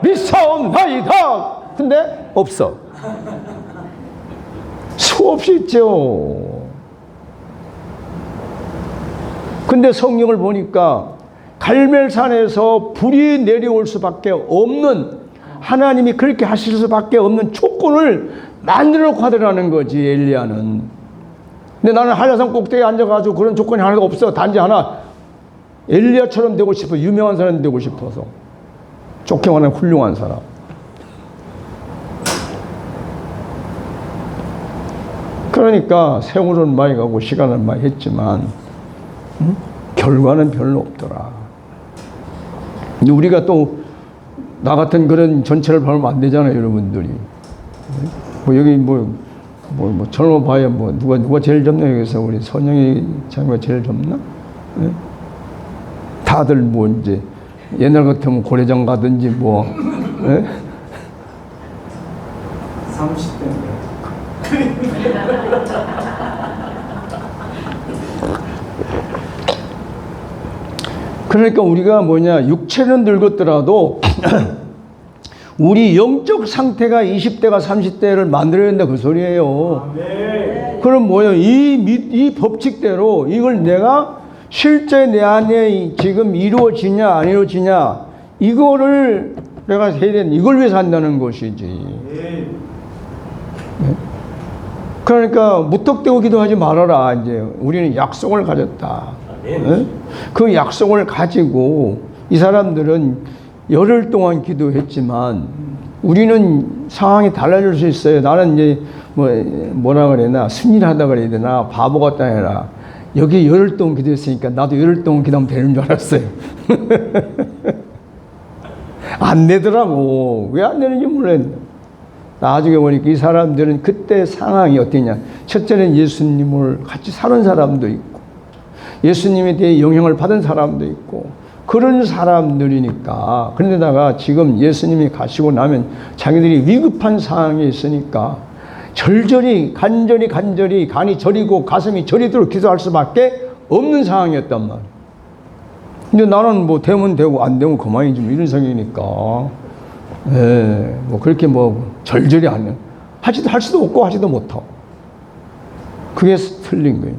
믿사옵나이다. 근데 없어. 수없이 있죠. 근데 성경을 보니까 갈멜산에서 불이 내려올 수밖에 없는, 하나님이 그렇게 하실 수밖에 없는 조건을 만들어 놓고 하더라는 거지 엘리야는. 근데 나는 한라산 꼭대기에 앉아가지고 그런 조건이 하나도 없어. 단지 하나, 엘리야처럼 되고 싶어. 유명한 사람 되고 싶어서. 좋게 말하면 훌륭한 사람. 그러니까 세월은 많이 가고 시간은 많이 했지만 결과는 별로 없더라. 근데 우리가 또 나 같은 그런 전체를 보면 안 되잖아요, 여러분들이. 뭐 여기 젊어 봐야 누가 제일 젊나 여기서 우리 선영이 자매가 제일 젊나? 네? 다들 뭐 이제 옛날 같으면 고래장 가든지 뭐. 네? 30대인데. 그러니까 우리가 육체는 늙었더라도 우리 영적 상태가 20대가 30대를 만들어야 된다 그 소리예요. 그럼 이 법칙대로 이걸 내가 실제 내 안에 지금 이루어지냐 안 이루어지냐 이거를 내가 해야 되는, 이걸 위해서 한다는 것이지. 그러니까 무턱대고 기도하지 말아라. 이제 우리는 약속을 가졌다. 그 약속을 가지고 이 사람들은 열흘 동안 기도했지만 우리는 상황이 달라질 수 있어요. 나는 이제 뭐라 그래나 순일하다 그래야 되나 바보 같다 해라. 여기 열흘 동안 기도했으니까 나도 열흘 동안 기도하면 되는 줄 알았어요. 안 되더라고. 왜 안 되는지 몰랐는데 나중에 보니까 이 사람들은 그때 상황이 어땠냐. 첫째는 예수님을 같이 사는 사람도 있고 예수님에 대해 영향을 받은 사람도 있고 그런 사람들이니까. 그런데다가 지금 예수님이 가시고 나면 자기들이 위급한 상황에 있으니까 절절히 간절히 간이 저리고 가슴이 저리도록 기도할 수밖에 없는 상황이었단 말이에요. 근데 나는 되면 되고 안 되면 그만이지 이런 성격이니까 그렇게 절절히 안 해. 할 수도 없고 하지도 못하고. 그게 틀린 거예요.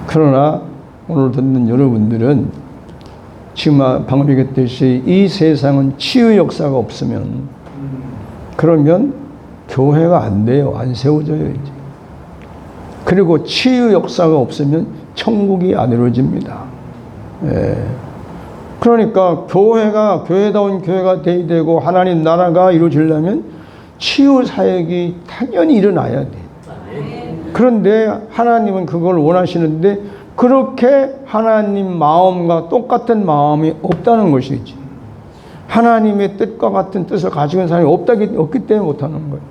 그러나 오늘 듣는 여러분들은 지금 방금 얘기했듯이 이 세상은 치유 역사가 없으면 그러면 교회가 안 돼요. 안 세워져요 이제. 그리고 치유 역사가 없으면 천국이 안 이루어집니다. 그러니까 교회가 교회다운 교회가 돼야 되고 하나님 나라가 이루어지려면 치유 사역이 당연히 일어나야 돼. 그런데 하나님은 그걸 원하시는데 그렇게 하나님 마음과 똑같은 마음이 없다는 것이지. 하나님의 뜻과 같은 뜻을 가지고 있는 사람이 없기 때문에 못하는 거예요.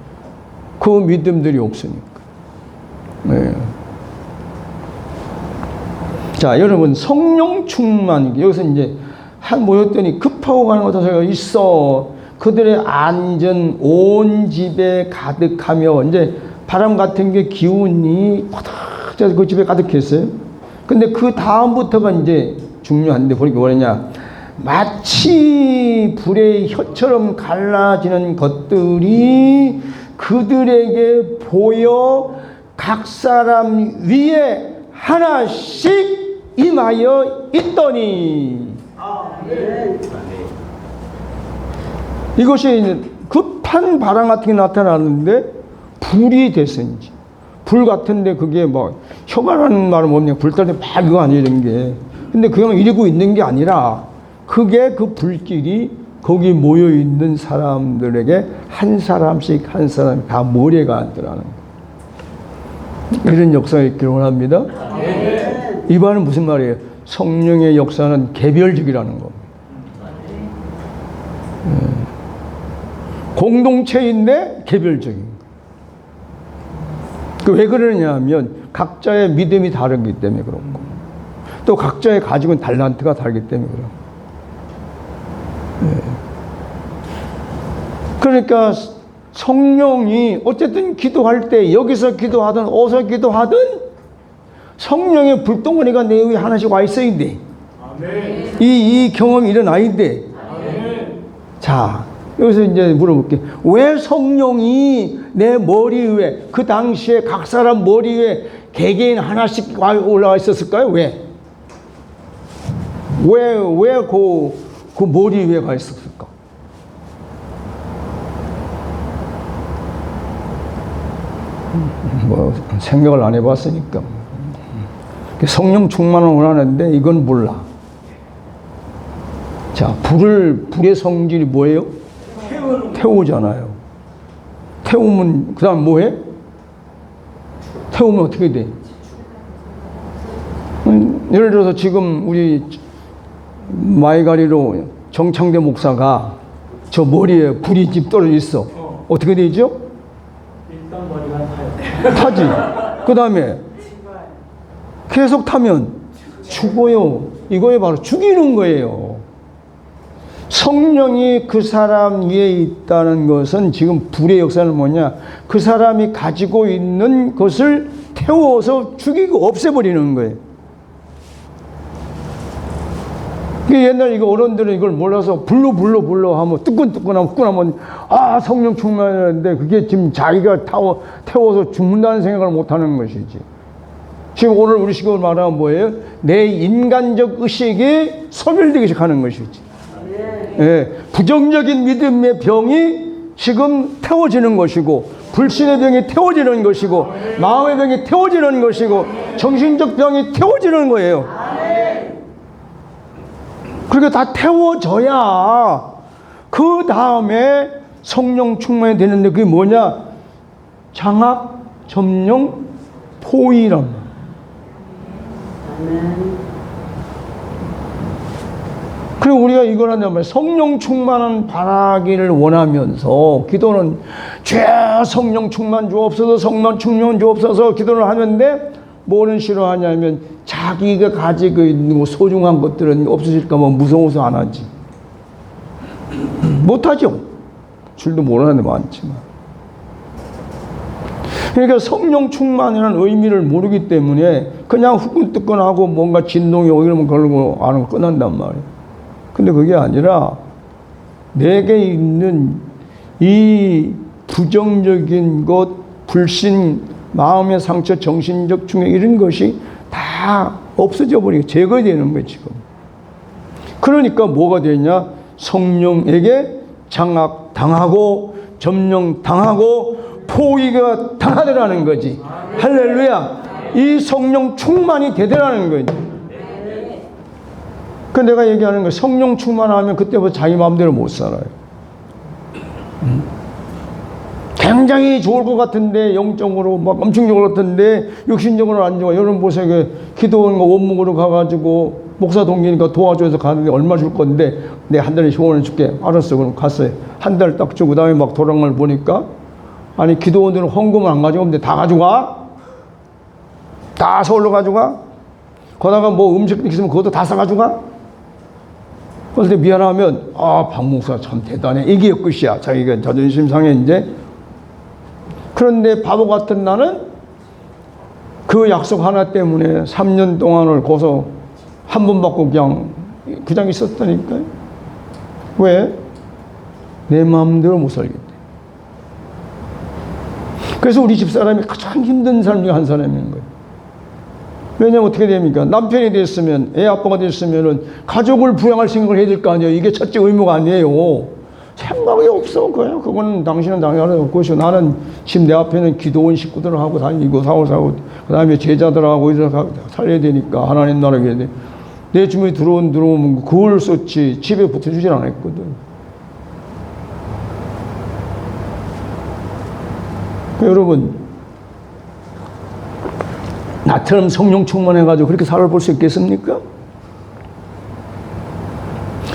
그 믿음들이 없으니까. 자, 여러분 성령 충만, 여기서 이제 모였더니 급하고 가는 것도 있어. 그들의 안전 온 집에 가득하며, 이제 바람 같은 게 기운이 퍼득 그 집에 가득했어요. 근데 그 다음부터가 이제 중요한데, 보니까 뭐냐, 마치 불의 혀처럼 갈라지는 것들이 그들에게 보여 각 사람 위에 하나씩 임하여 있더니. 이것이 급한 바람 같은 게 나타나는데 불이 됐은지. 불 같은데 그게 뭐 혀가라는 말은 뭐냐, 불탈 때 막 이거 아니에요, 이런 게. 근데 그냥 이러고 있는 게 아니라 그게 그 불길이 거기 모여 있는 사람들에게 한 사람씩 한 사람 다 모래가 앉더라는 거예요. 이런 역사가 있기를 원합니다. 이 말은 무슨 말이에요? 성령의 역사는 개별적이라는 겁니다. 공동체인데 개별적인 거예요. 왜 그러냐 하면 각자의 믿음이 다르기 때문에 그런 거. 또 각자의 가지고 있는 달란트가 다르기 때문에 그런 거. 그러니까 성령이 어쨌든 기도할 때 여기서 기도하든 어디서 기도하든 성령의 불덩어리가 내 위에 하나씩 와 있어야 돼. 이 경험이 일어나야 돼. 자, 여기서 이제 물어볼게. 왜 성령이 내 머리 위에, 그 당시에 각 사람 머리 위에 개개인 하나씩 올라와 있었을까요? 왜 그 머리 위에 가 있었을까? 뭐 생각을 안 해봤으니까. 성령 충만을 원하는데 이건 몰라. 자, 불의 성질이 뭐예요? 태우잖아요. 태우면 그 다음 뭐해? 태우면 어떻게 돼? 예를 들어서 지금 우리 마이가리로 정창대 목사가 저 머리에 불이 집 떨어져 있어. 어떻게 되죠? 일단 머리가 타지. 그 다음에 계속 타면 죽어요. 이거에 바로 죽이는 거예요. 성령이 그 사람 위에 있다는 것은 지금 불의 역사는 뭐냐? 그 사람이 가지고 있는 것을 태워서 죽이고 없애버리는 거예요. 옛날 이거 어른들은 이걸 몰라서 불로 하면 뜨끈뜨끈하면 후끈하면 아 성령 충만했는데 그게 지금 자기가 태워서 죽는다는 생각을 못하는 것이지. 지금 오늘 우리 식으로 말하면 뭐예요? 내 인간적 의식이 소멸되기 시작하는 것이지. 예, 부정적인 믿음의 병이 지금 태워지는 것이고 불신의 병이 태워지는 것이고 마음의 병이 태워지는 것이고 정신적 병이 태워지는 거예요. 그렇게 다 태워져야 그 다음에 성령 충만이 되는데 그게 뭐냐? 장악, 점령, 포위란 말이에요. 그리고 우리가 이걸 한다면 성령 충만한 바라기를 원하면서 기도는 죄 성령 충만 주옵소서 성령 충만 주옵소서 기도를 하는데 뭐는 싫어하냐면 자기가 가지고 있는 소중한 것들은 없어질까 봐 무서워서 안 하지. 못하죠. 줄도 모르는 데 많지만. 그러니까 성령 충만이라는 의미를 모르기 때문에 그냥 후끈뜨끈하고 뭔가 진동이 오고 이러면 걸고 안 하고 끝난단 말이에요. 근데 그게 아니라 내게 있는 이 부정적인 것, 불신, 마음의 상처, 정신적 충격 이런 것이 다 없어져 버리고 제거되는 거예요 지금. 그러니까 뭐가 되냐? 성령에게 장악당하고 점령당하고 포위가 당하더라는 거지. 할렐루야. 이 성령 충만이 되더라는 거지. 그 내가 얘기하는 거 성령 충만하면 그때부터 자기 마음대로 못 살아요. 굉장히 좋을 것 같은데 영적으로 막 엄청 좋을 것 같은데 육신적으로 안 좋아. 여러분 보세요. 기도원 원목으로 가가지고 목사 동기니까 도와줘서 가는데 얼마 줄 건데 내 한 달에 후원을 줄게. 알았어. 그럼 갔어요. 한 달 딱 주고 그다음에 막 돌아간 걸 보니까 아니 기도원들은 헌금을 안 가져오는데 다 가져가? 다 서울로 가져가? 거다가 뭐 음식 있으면 그것도 다 싸가져가? 그런데 미안하면 아 박 목사 참 대단해. 이게 끝이야. 자기가 자존심 상해 이제. 그런데 바보 같은 나는 그 약속 하나 때문에 3년 동안을 거서 한 번 받고 그냥 있었다니까요. 왜? 내 마음대로 못 살겠대. 그래서 우리 집사람이 가장 힘든 삶 중에 한 사람인 거예요. 왜냐면 어떻게 됩니까? 남편이 됐으면, 애 아빠가 됐으면은 가족을 부양할 생각을 해야 될 거 아니에요. 이게 첫째 의무가 아니에요. 생각이 없어. 그냥 그거는 당신은 당연한 것이고 나는 지금 내 앞에는 기도원 식구들하고 다니고 사고 그 다음에 제자들하고 이렇게 살려야 되니까 하나님 나라에 돼. 내 주변에 들어오면 그걸 썼지 집에 붙여주질 않았거든. 여러분 나처럼 성령 충만해가지고 그렇게 살아볼 수 있겠습니까?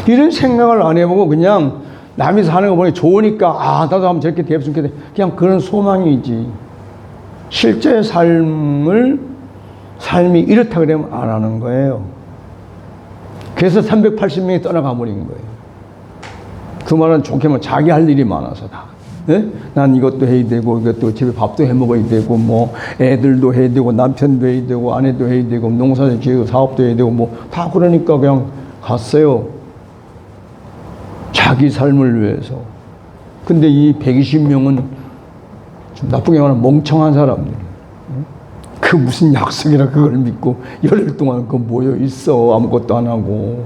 이런 생각을 안 해보고 그냥 남이 사는 거 보니 좋으니까 나도 한번 저렇게 되었으면 좋겠다. 그냥 그런 소망이지. 실제 삶이 이렇다 그러면 안 하는 거예요. 그래서 380명이 떠나가 버린 거예요. 그 말은 좋게 말하면 자기 할 일이 많아서 다. 네? 난 이것도 해야 되고 이것도 집에 밥도 해 먹어야 되고 뭐 애들도 해야 되고 남편도 해야 되고 아내도 해야 되고 농사도 지고 사업도 해야 되고 뭐 다 그러니까 그냥 갔어요. 자기 삶을 위해서. 근데 이 120명은 좀 나쁘게 말하면 멍청한 사람들. 그 무슨 약속이라 그걸 믿고 열흘 동안 그 모여 있어. 아무것도 안 하고.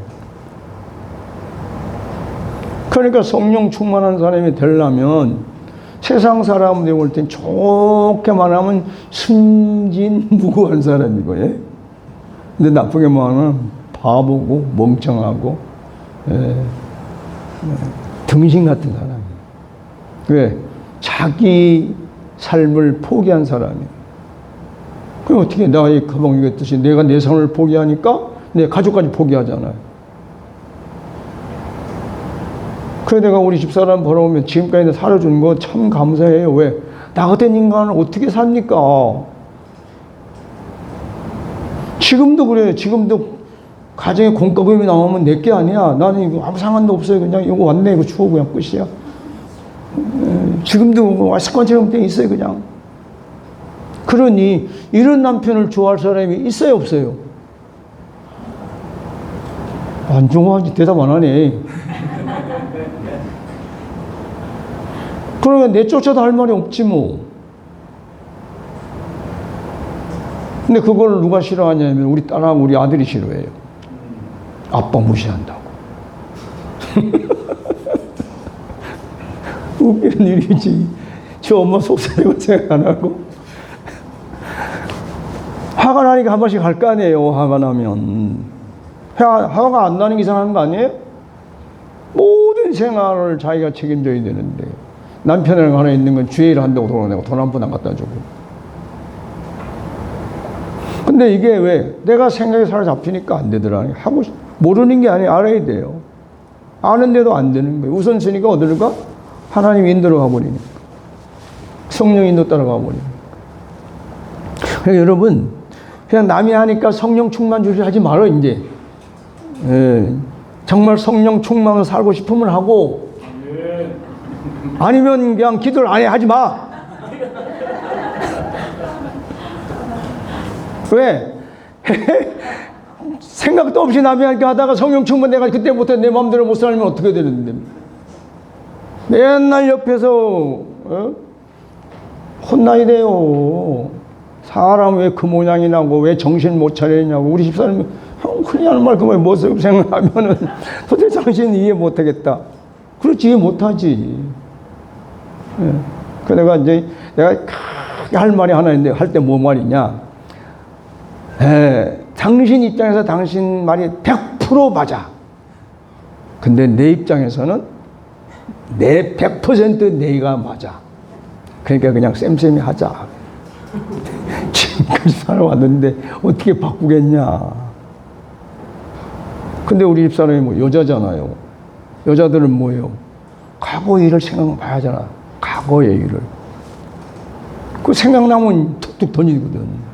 그러니까 성령 충만한 사람이 되려면 세상 사람들이 볼 땐 좋게 말하면 순진무구한 사람이고, 예? 근데 나쁘게 말하면 바보고 멍청하고, 예. 등신 같은 사람이에요. 왜? 자기 삶을 포기한 사람이에요. 그럼 어떻게 내가 이 가방 얘기했듯이 내가 내 삶을 포기하니까 내 가족까지 포기하잖아요. 그래 내가 우리 집사람 벌어오면 지금까지 살아준 거 참 감사해요. 왜? 나 같은 인간은 어떻게 삽니까? 지금도 그래요. 지금도 가정에 공과금이 나오면 내게 아니야. 나는 이거 아무 상관도 없어요. 그냥 이거 왔네. 이거 주워 그냥 끝이야. 지금도 습관처럼 돼 있어요. 그냥. 그러니 이런 남편을 좋아할 사람이 있어요? 없어요? 안 좋아하지. 대답 안 하네. 그러면 내쫓아도 할 말이 없지 뭐. 근데 그걸 누가 싫어하냐면 우리 딸하고 우리 아들이 싫어해요. 아빠 무시한다고. 웃기는 일이지. 저 엄마 속살이고 생각 안 하고. 화가 나니까 한 번씩 갈 거 아니에요. 화가 나면. 화가 안 나는 게 이상한 거 아니에요? 모든 생활을 자기가 책임져야 되는데 남편이랑 하나 있는 건 주의를 한다고 돈을 내고 돈 한 푼 안 갖다 주고. 근데 이게 왜? 내가 생각이 사로잡히니까 안 되더라. 하고 모르는 게 아니에요. 알아야 돼요. 아는데도 안 되는 거예요. 우선순위가 어디로 가? 하나님 인도로 가버리니까. 성령 인도 따라가 버리니까. 그러니까 여러분 그냥 남이 하니까 성령 충만 주시 하지 말아 이제. 예. 정말 성령 충만으로 살고 싶으면 하고 아니면 그냥 기도를 안 해. 하지 마. 왜? 생각도 없이 남이 하니까 하다가 성령 충만 내가 그때부터 내 마음대로 못 살면 어떻게 되는데. 맨날 옆에서 혼나야 돼요. 사람 왜 그 모양이 나고 왜 정신 못 차리냐고. 우리 집사람이 흔히 하는 말 그만 모습 생각하면은 도대체 당신 이해 못 하겠다. 그렇지 이해 못 하지. 예. 그 내가 이제 내가 크게 할 말이 하나 있는데 할 때 뭐 말이냐. 당신 입장에서 당신 말이 100% 맞아. 근데 내 입장에서는 내 100% 내가 맞아. 그러니까 그냥 쌤쌤이 하자. 지금까지 살아왔는데 어떻게 바꾸겠냐. 근데 우리 집사람이 뭐 여자잖아요. 여자들은 뭐예요? 과거 일을 생각해봐야 하잖아. 과거의 일을. 그 생각나면 툭툭 던지거든.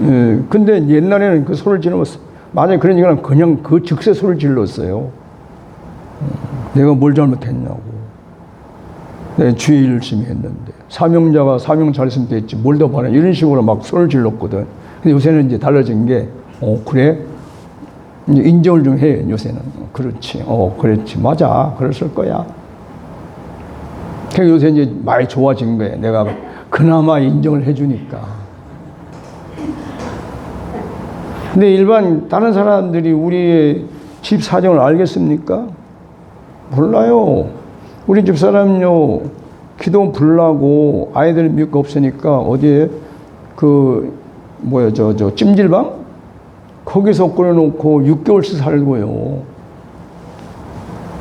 예, 근데 옛날에는 그 소리를 질렀어. 만약에 그런 얘기는 그냥 그 즉세 소리를 질렀어요. 내가 뭘 잘못했냐고. 내가 주의 열심히 했는데. 사명자가 사명 잘했으면 됐지. 뭘 더 바래. 이런 식으로 막 소리를 질렀거든. 근데 요새는 이제 달라진 게, 그래? 이제 인정을 좀 해, 요새는. 그렇지. 그렇지. 맞아. 그랬을 거야. 그래서 요새 이제 많이 좋아진 거예요. 내가 그나마 인정을 해주니까. 근데 일반 다른 사람들이 우리의 집 사정을 알겠습니까? 몰라요. 우리 집사람요, 기도 불나고 아이들 미국 없으니까 어디에 저 찜질방? 거기서 끓여놓고 6개월씩 살고요.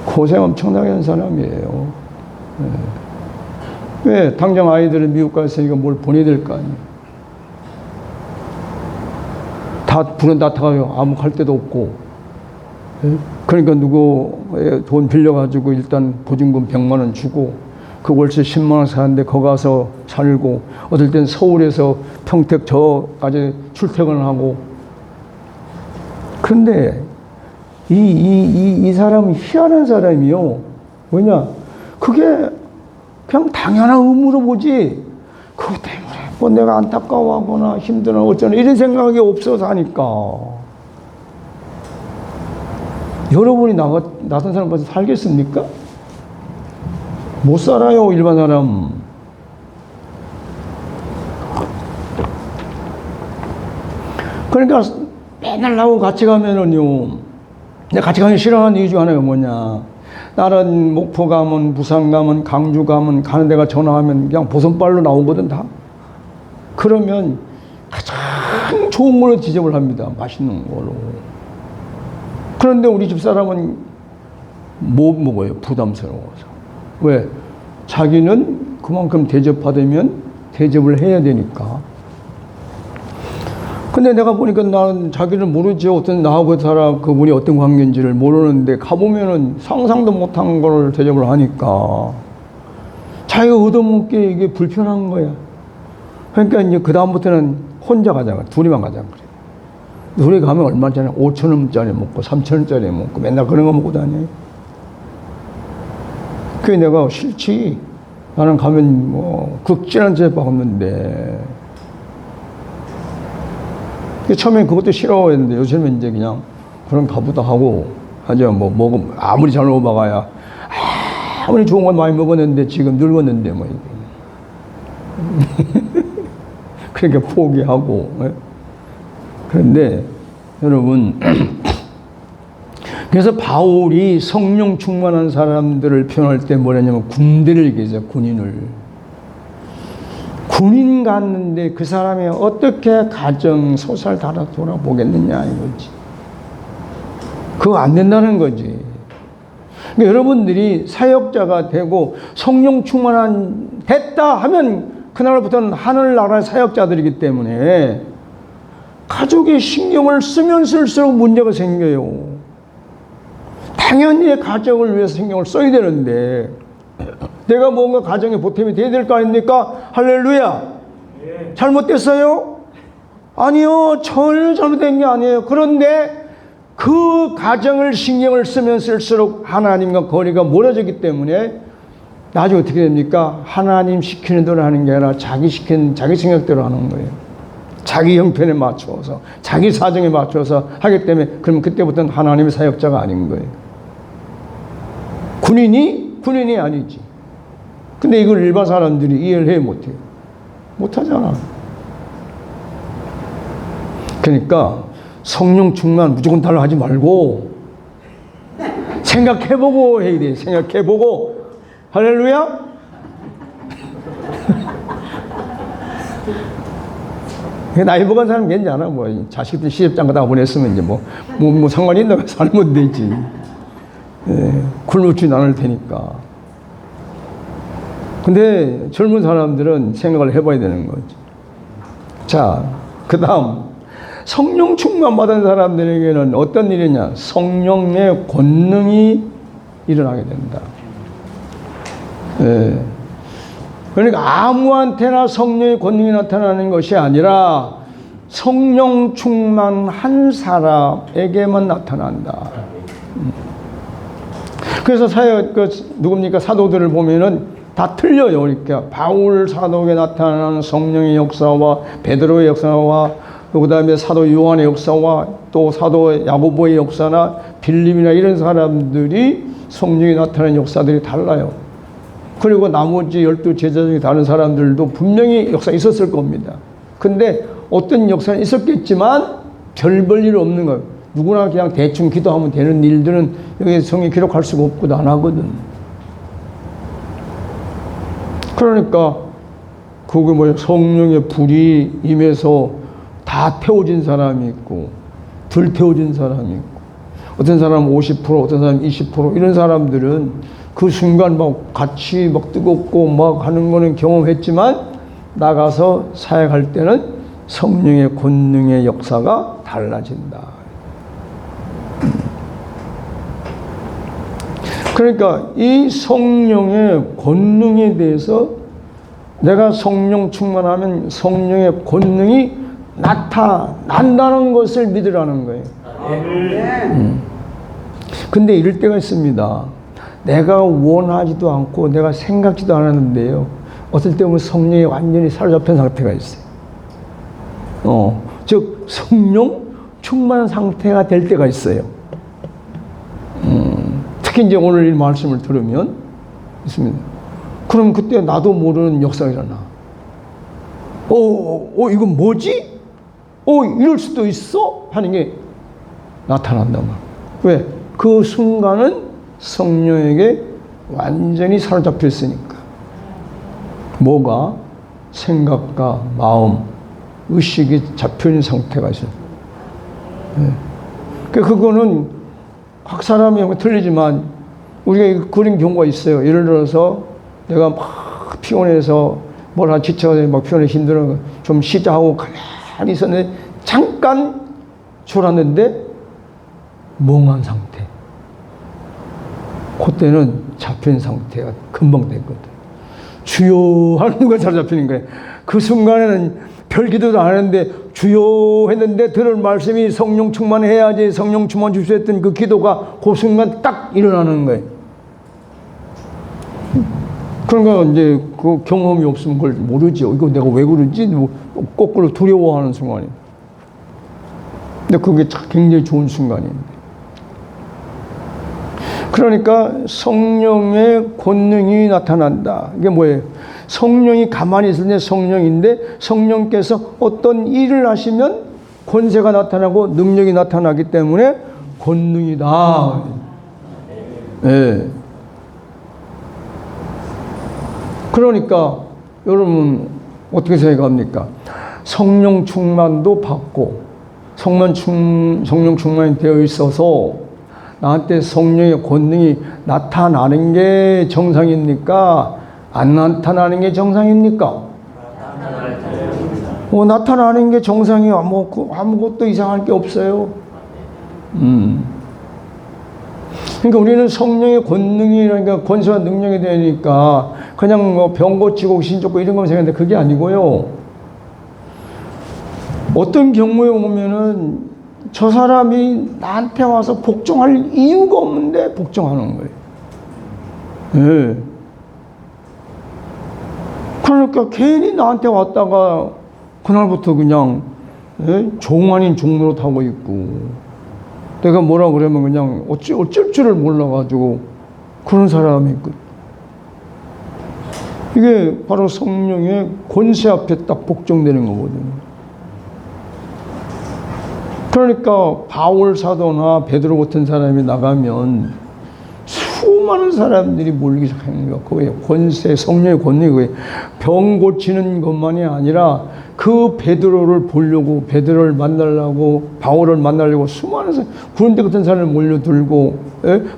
고생 엄청나게 한 사람이에요. 왜? 당장 아이들은 미국 가 있으니까 뭘 보내야 될 거 아니에요. 불은 다 타가요. 아무 갈 데도 없고. 그러니까 누구 돈 빌려가지고 일단 보증금 100만 원 주고 그 월세 10만 원 사는데 거기 가서 살고 어떨 땐 서울에서 평택 저까지 출퇴근을 하고. 그런데 이 사람은 희한한 사람이요. 뭐냐? 그게 그냥 당연한 의무로 보지. 그것 때문에 뭐 내가 안타까워하거나 힘드나 어쩌나 이런 생각이 없어서 하니까. 여러분이 낯선 사람 봐서 살겠습니까? 못 살아요, 일반 사람. 그러니까 맨날 나하고 같이 가면은요, 내가 같이 가기 싫어하는 이유 중 하나가 뭐냐. 다른 목포 가면, 부산 가면, 강주 가면, 가는 데가 전화하면 그냥 보선발로 나오거든, 다. 그러면 가장 좋은 걸로 지적을 합니다. 맛있는 걸로. 그런데 우리 집사람은 못 먹어요. 부담스러워서. 왜? 자기는 그만큼 대접받으면 대접을 해야 되니까. 근데 내가 보니까 나는 자기를 모르죠. 어떤 나하고 사람 그분이 어떤 관계인지를 모르는데 가보면은 상상도 못한 걸 대접을 하니까 자기가 얻어먹기에 이게 불편한 거야. 그러니까 이제 그다음부터는 혼자 가자가 둘이만 가자 그래. 둘이 가면 얼마짜리 5,000원짜리 먹고 3,000원짜리 먹고 맨날 그런 거 먹고 다녀. 그게 내가 싫지. 나는 가면 뭐 극진한 집 먹는데. 처음엔 그것도 싫어했는데 요즘은 이제 그냥 그런 가보다 하고 하죠. 뭐 먹으면 아무리 잘 먹어봐야 아무리 좋은 건 많이 먹었는데 지금 늙었는데 뭐 이게. 그러니까 포기하고. 그런데 여러분 그래서 바울이 성령 충만한 사람들을 표현할 때 뭐냐면 군대를 얘기해서 군인 갔는데 그 사람이 어떻게 가정 소설 다 돌아보겠느냐 이거지. 그거 안 된다는 거지. 그러니까 여러분들이 사역자가 되고 성령 충만한 됐다 하면 그날부터는 하늘나라의 사역자들이기 때문에 가족의 신경을 쓰면 쓸수록 문제가 생겨요. 당연히 가족을 위해서 신경을 써야 되는데 내가 뭔가 가정에 보탬이 돼야 될 거 아닙니까? 할렐루야. 예. 잘못됐어요? 아니요. 전혀 잘못된 게 아니에요. 그런데 그 가정을 신경을 쓰면 쓸수록 하나님과 거리가 멀어지기 때문에 나중에 어떻게 됩니까? 하나님 시키는 대로 하는 게 아니라 자기 생각대로 하는 거예요. 자기 형편에 맞춰서 자기 사정에 맞춰서 하기 때문에 그러면 그때부터는 하나님의 사역자가 아닌 거예요. 군인이 아니지. 근데 이걸 일반 사람들이 이해를 해 못해요. 못하잖아. 그러니까 성령 충만 무조건 달라 하지 말고 생각해보고 해야 돼. 생각해보고. 할렐루야. 나이 먹은 사람 괜찮아. 뭐 자식들 시집장 가다 보냈으면 이제 뭐 상관이 있나? 살면 되지. 굶을지 않을 테니까. 근데 젊은 사람들은 생각을 해봐야 되는 거지. 자, 그 다음 성령 충만 받은 사람들에게는 어떤 일이냐? 성령의 권능이 일어나게 된다. 그러니까 아무한테나 성령의 권능이 나타나는 것이 아니라 성령 충만한 사람에게만 나타난다. 그래서 누굽니까? 사도들을 보면은 다 틀려요. 그러니까 바울 사도에게 나타나는 성령의 역사와 베드로의 역사와 그 다음에 사도 요한의 역사와 또 사도 야고보의 역사나 빌립이나 이런 사람들이 성령이 나타나는 역사들이 달라요. 그리고 나머지 12제자 중에 다른 사람들도 분명히 역사 있었을 겁니다. 근데 어떤 역사는 있었겠지만 별 볼 일 없는 거예요. 누구나 그냥 대충 기도하면 되는 일들은 여기 성경에 기록할 수가 없고 안 하거든. 그러니까 그게 뭐 성령의 불이 임해서 다 태워진 사람이 있고 덜 태워진 사람이 있고 어떤 사람은 50% 어떤 사람은 20% 이런 사람들은 그 순간 막 같이 막 뜨겁고 막 하는 거는 경험했지만 나가서 사역할 때는 성령의 권능의 역사가 달라진다. 그러니까 이 성령의 권능에 대해서 내가 성령 충만하면 성령의 권능이 나타난다는 것을 믿으라는 거예요. 근데 이럴 때가 있습니다. 내가 원하지도 않고 내가 생각지도 않았는데요. 어떨 때 보면 성령이 완전히 사로잡힌 상태가 있어요. 즉 성령 충만 상태가 될 때가 있어요. 특히 이제 오늘 이 말씀을 들으면 있습니다. 그럼 그때 나도 모르는 역사가 일어나. 이건 뭐지? 이럴 수도 있어? 하는 게 나타난단 말이야. 왜? 그 순간은 성령에게 완전히 사로잡혀 있으니까. 뭐가? 생각과 마음, 의식이 잡혀있는 상태가 있어요. 그거는 각 사람이 틀리지만 우리가 그런 경우가 있어요. 예를 들어서 내가 막 피곤해서 뭘 하나 지쳐서 막 피곤해 힘들어 좀 쉬자 하고 가만히 있었는데 잠깐 졸았는데 멍한 상태. 그때는 잡힌 상태가 금방 됐거든. 주여 하는 거 잘 잡히는 거예요. 그 순간에는 별 기도도 안 했는데 주여 했는데 들을 말씀이 성령 충만해야지 성령 충만 주시오 했던 그 기도가 그 순간 딱 일어나는 거예요. 그러니까 이제 그 경험이 없으면 그걸 모르죠. 이거 내가 왜 그러지? 거꾸로 두려워하는 순간이에요. 근데 그게 굉장히 좋은 순간인데. 그러니까 성령의 권능이 나타난다. 이게 뭐예요? 성령이 가만히 있을 때 성령인데 성령께서 어떤 일을 하시면 권세가 나타나고 능력이 나타나기 때문에 권능이다. 네. 그러니까 여러분 어떻게 생각합니까? 성령 충만도 받고 성령 충만이 되어 있어서 나한테 성령의 권능이 나타나는 게 정상입니까? 안 나타나는 게 정상입니까? 나타나는 게 정상이야. 아무것도 이상할 게 없어요. 그러니까 우리는 성령의 권능이라니까 권세와 능력이 되니까 그냥 뭐 병 고치고 신 쫓고 이런 거 생각하는데 그게 아니고요. 어떤 경우에 보면은 저 사람이 나한테 와서 복종할 이유가 없는데 복종하는 거예요. 네. 그러니까 괜히 나한테 왔다가 그날부터 그냥 종 아닌 종으로 타고 있고 내가 뭐라 그러면 그냥 어쩔 줄을 몰라가지고 그런 사람이 있거든. 이게 바로 성령의 권세 앞에 딱 복종되는 거거든요. 그러니까 바울 사도나 베드로 같은 사람이 나가면 수많은 사람들이 몰리기 시작하는 거예요. 그게 권세, 성령의 권능이 병 고치는 것만이 아니라 그 베드로를 보려고, 베드로를 만나려고, 바울을 만나려고 수많은 사람, 군대 같은 사람을 몰려들고,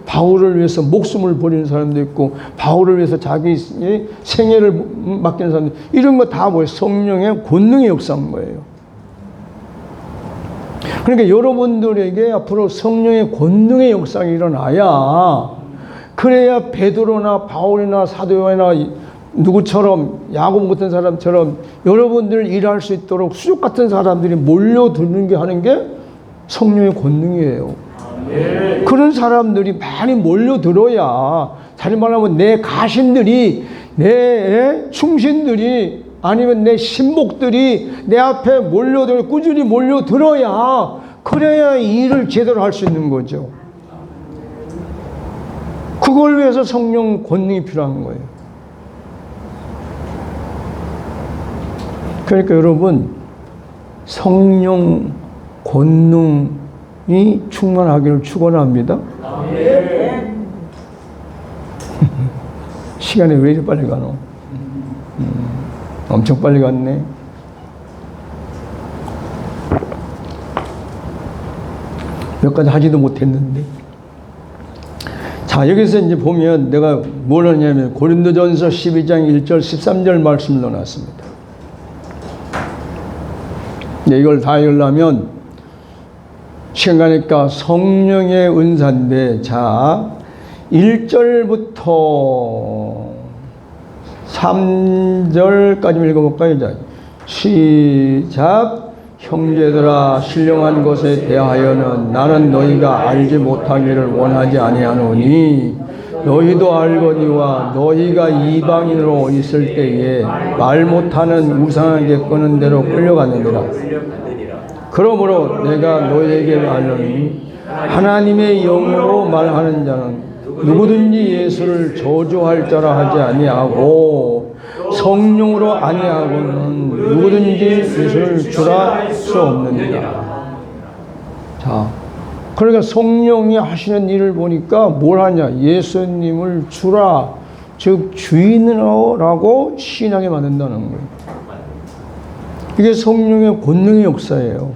바울을 위해서 목숨을 버리는 사람도 있고, 바울을 위해서 자기 생애를 맡기는 사람들, 이런 거 다 뭐예요? 성령의 권능의 역사인 거예요. 그러니까 여러분들에게 앞으로 성령의 권능의 역사가 일어나야 그래야 베드로나 바울이나 사도 요한이나 누구처럼 야곱 같은 사람처럼 여러분들 일할 수 있도록 수족 같은 사람들이 몰려드는 게 하는 게 성령의 권능이에요. 네. 그런 사람들이 많이 몰려들어야 다른 말하면 내 가신들이 내 충신들이 아니면 내 신복들이 내 앞에 몰려들어 꾸준히 몰려들어야 그래야 이 일을 제대로 할 수 있는 거죠. 그걸 위해서 성령 권능이 필요한 거예요. 그러니까 여러분 성령 권능이 충만하기를 축원합니다. 시간이 왜 이렇게 빨리 가노? 엄청 빨리 갔네. 몇 가지 하지도 못했는데. 자, 여기서 이제 보면 내가 뭘 하냐면 고린도전서 12장 1절 13절 말씀을 넣어놨습니다. 이걸 다 읽으려면 시간 가니까 성령의 은사인데, 자 1절부터 3절까지 읽어볼까요? 자, 시작. 형제들아, 신령한 것에 대하여는 나는 너희가 알지 못하기를 원하지 아니하노니 너희도 알거니와 너희가 이방인으로 있을 때에 말 못하는 우상에게 끄는 대로 끌려갔느니라. 그러므로 내가 너희에게 말하노니 하나님의 영으로 말하는 자는 누구든지 예수를 저주할 자라 하지 아니하고 성령으로 아니하고는 누구든지 예수를 주라 할 수 없느니라. 자, 그러니까 성령이 하시는 일을 보니까 뭘 하냐? 예수님을 주라, 즉 주인으로라고 신하게 만든다는 거예요. 이게 성령의 권능의 역사예요.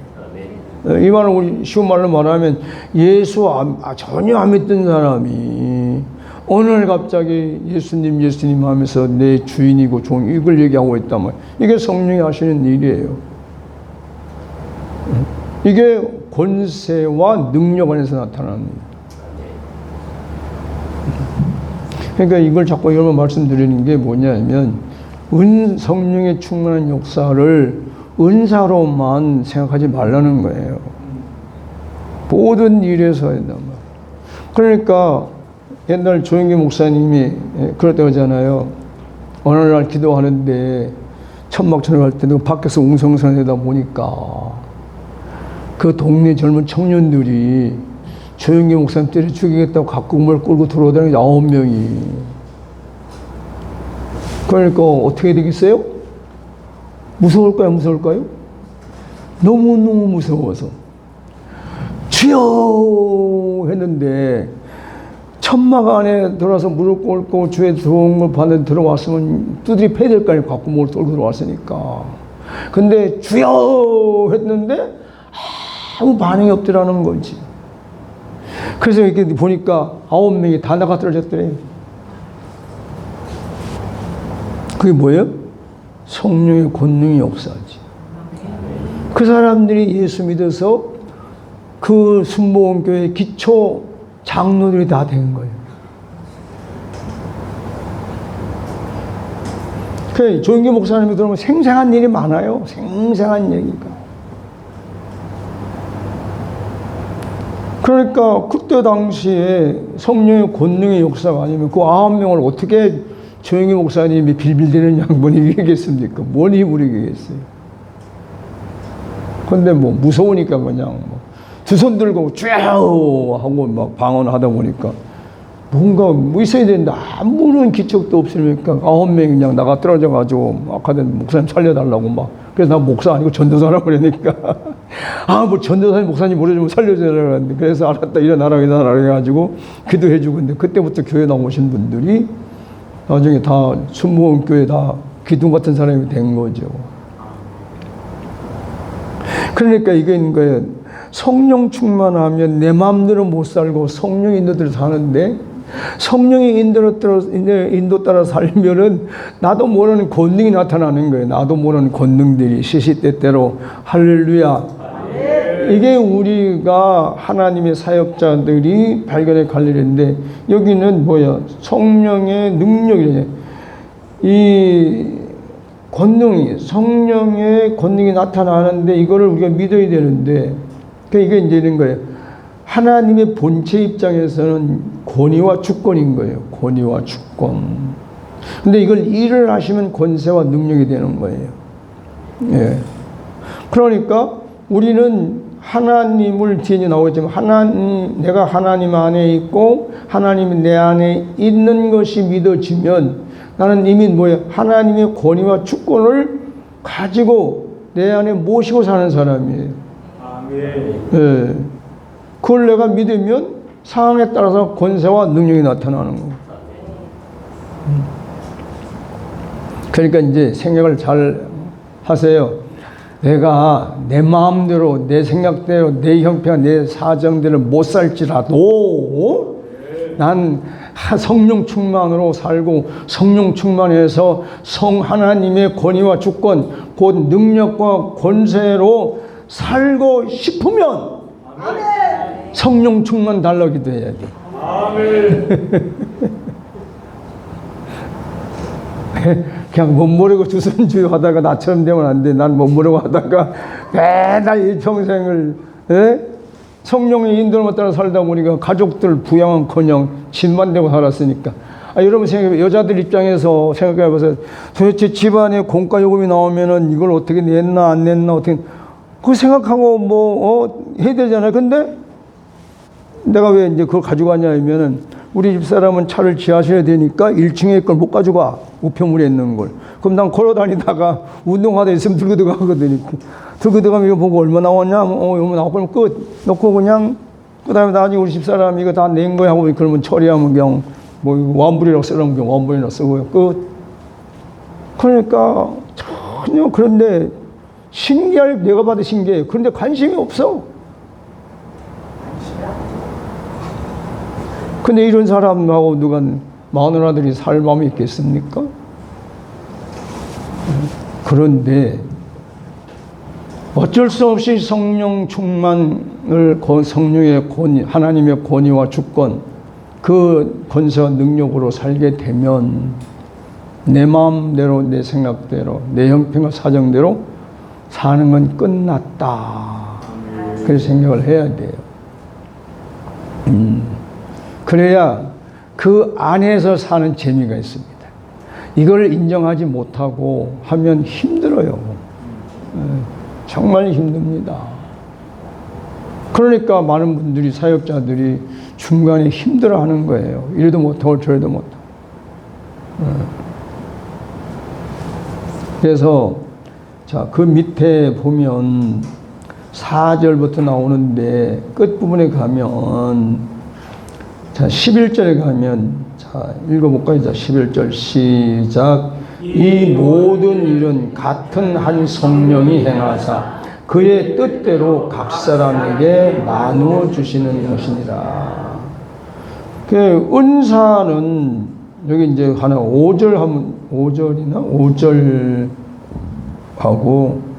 이 말을 우리 쉬운 말로 말하면 예수 전혀 안 믿던 사람이 어느 날 갑자기 예수님 하면서 내 주인이고 종 이걸 얘기하고 있단 말이에요. 이게 성령이 하시는 일이에요. 이게 권세와 능력 안에서 나타나는 일. 그러니까 이걸 자꾸 여러분 말씀드리는 게 뭐냐면 성령의 충만한 역사를 은사로만 생각하지 말라는 거예요. 모든 일에서 한단 말이에요. 그러니까 옛날 조영기 목사님이 그랬다고 하잖아요. 어느 날 기도하는데 천막천을 갈 때 밖에서 웅성성하다 보니까 그 동네 젊은 청년들이 조영기 목사님 때려 죽이겠다고 각국을 끌고 들어오다니 9명이. 그러니까 어떻게 되겠어요? 무서울까요? 너무너무 무서워서 주여 했는데 천막 안에 들어와서 무릎 꿇고 주에 들어온 걸 봤는데 들어왔으면 두드리 패야 될 거 아니에요. 각국을 끌고 들어왔으니까. 근데 주여 했는데 아무 반응이 없더라는 거지. 그래서 이렇게 보니까 9명이 다 나가 떨어졌더래. 그게 뭐예요? 성령의 권능의 역사지. 그 사람들이 예수 믿어서 그 순복음교회 기초 장로들이 다 된 거예요. 그 조영기 목사님이 들으면 생생한 일이 많아요. 생생한 얘기가. 그러니까 그때 당시에 성령의 권능의 역사가 아니면 그 9명을 어떻게 조영기 목사님이 빌빌대는 양반이 이기겠습니까? 뭔 힘으로 이기겠어요? 근데 뭐 무서우니까 그냥 두 손 들고 쭉 하고 막 방언하다 보니까 뭔가 뭐 있어야 되는데 아무런 기척도 없으니까 9명이 그냥 나가 떨어져가지고 아까 목사님 살려달라고 막. 그래서 나 목사 아니고 전도사라고 그러니까 뭐 전도사님 목사님 모르지만 살려주라고 그랬는데 그래서 알았다 일어나라 해가지고 기도해주고. 근데 그때부터 교회 나오신 분들이 나중에 다 순복음교회 다 기둥 같은 사람이 된 거죠. 그러니까 이게 있는 거예요. 성령 충만하면 내 마음대로 못 살고 성령 인도대로 사는데 성령의 인도 따라 살면은 나도 모르는 권능이 나타나는 거예요. 나도 모르는 권능들이 시시때때로. 할렐루야. 이게 우리가 하나님의 사역자들이 발견해 갈 일인데 여기는 뭐야? 성령의 능력이래. 이 권능이 성령의 권능이 나타나는데 이거를 우리가 믿어야 되는데 이게 이제 이런 거예요. 하나님의 본체 입장에서는 권위와 주권인 거예요. 권위와 주권. 근데 이걸 일을 하시면 권세와 능력이 되는 거예요. 예. 그러니까 우리는 하나님을 뒤에 나오겠지만 내가 하나님 안에 있고 하나님이 내 안에 있는 것이 믿어지면 나는 이미 뭐예요? 하나님의 권위와 주권을 가지고 내 안에 모시고 사는 사람이에요. 예. 그걸 내가 믿으면 상황에 따라서 권세와 능력이 나타나는 거고. 그러니까 이제 생각을 잘 하세요. 내가 내 마음대로, 내 생각대로, 내 형편과 내 사정대로 못 살지라도 난 성령 충만으로 살고 성령 충만해서 하나님의 권위와 주권, 곧 능력과 권세로 살고 싶으면 성령 충만 달라기도 해야 돼. 그냥 못 모르고 주선주의 하다가 나처럼 되면 안 돼. 난 못 모르고 하다가 매달 일평생을 성령의 인도를 따라 살다 보니까 가족들 부양은커녕 집만 되고 살았으니까. 여러분 생각해, 여자들 입장에서 생각해 보세요. 도대체 집안에 공과 요금이 나오면은 이걸 어떻게 냈나 안 냈나 어떻게 그 생각하고 해야 되잖아요. 근데 내가 왜 이제 그걸 가져가냐 하면은 우리 집사람은 차를 지하실에 되니까 1층에 걸 못 가져가. 우편물에 있는 걸. 그럼 난 걸어 다니다가 운동하다 있으면 들고 들어가거든. 들고 들어가면 이거 보고 얼마 나왔냐? 이거 나오면 끝. 놓고 그냥, 그 다음에 나중에 우리 집사람 이거 다 낸 거야 하고 그러면 처리하면 그냥 완불이라고 쓰라면 그냥 완불이라고 쓰고요. 끝. 그러니까 전혀 그런데 내가 봐도 신기해요. 그런데 관심이 없어. 근데 이런 사람하고 누가 마누라들이 살 마음이 있겠습니까? 그런데 어쩔 수 없이 성령 충만을 성령의 권위, 하나님의 권위와 주권, 그 권세와 능력으로 살게 되면 내 마음대로, 내 생각대로, 내 형편과 사정대로 사는 건 끝났다. 그래서 생각을 해야 돼요. 그래야 그 안에서 사는 재미가 있습니다. 이걸 인정하지 못하고 하면 힘들어요. 정말 힘듭니다. 그러니까 많은 분들이, 사역자들이 중간에 힘들어하는 거예요. 이래도 못하고 저래도 못하고. 그래서 자, 그 밑에 보면 4절부터 나오는데 끝부분에 가면 자, 11절에 가면, 자, 읽어볼까요? 자, 11절 시작. 이 모든 일은 같은 한 성령이 행하사 그의 뜻대로 각 사람에게 나누어 주시는 것이니라. 그 은사는 여기 이제 하나 5절 하면 5절이나 5절하고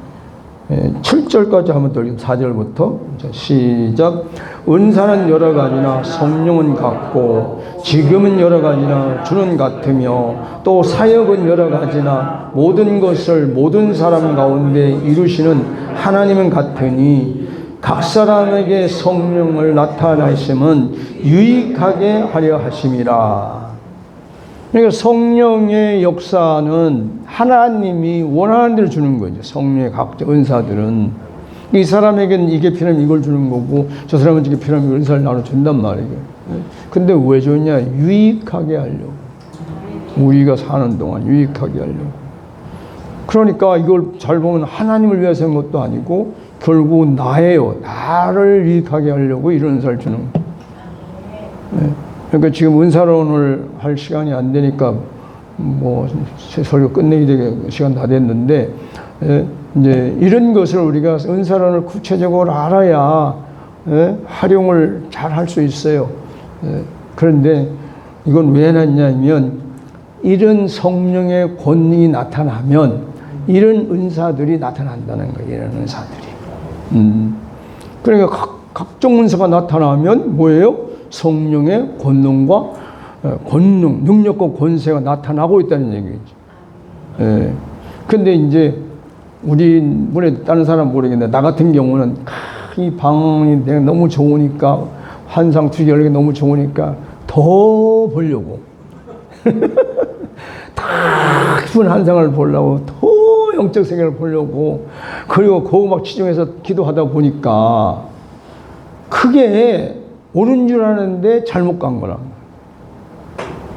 7절까지 하면 또 4절부터 시작. 은사는 여러 가지나 성령은 같고 지금은 여러 가지나 주는 같으며 또 사역은 여러 가지나 모든 것을 모든 사람 가운데 이루시는 하나님은 같으니 각 사람에게 성령을 나타내심은 유익하게 하려 하심이라. 그러니까 성령의 역사는 하나님이 원하는 대로 주는 거죠. 성령의 각종 은사들은. 이 사람에게는 이게 필요하면 이걸 주는 거고 저 사람은 이게 필요하면 은사를 나눠준단 말이에요. 근데 왜 줬냐? 유익하게 하려고. 우리가 사는 동안 유익하게 하려고. 그러니까 이걸 잘 보면 하나님을 위해서 한 것도 아니고 결국 나예요. 나를 유익하게 하려고 이런 은사를 주는 거예요. 그러니까 지금 은사론을 할 시간이 안 되니까 설교 끝내야 되게 시간 다 됐는데 이제 이런 것을 우리가 은사론을 구체적으로 알아야 활용을 잘 할 수 있어요. 그런데 이건 왜 해놨냐면 이런 성령의 권능이 나타나면 이런 은사들이 나타난다는 거예요. 이런 은사들이. 그러니까 각종 은사가 나타나면 뭐예요? 성령의 권능과 능력과 권세가 나타나고 있다는 얘기죠. 근데 이제 우리 다른 사람 모르겠는데 나 같은 경우는 이 방이 내가 너무 좋으니까 환상 투기 열기 너무 좋으니까 더 보려고 다 깊은 환상을 보려고 더 영적 세계를 보려고 그리고 그거 막 치중해서 기도하다 보니까 그게 옳은 줄 아는데 잘못 간 거라.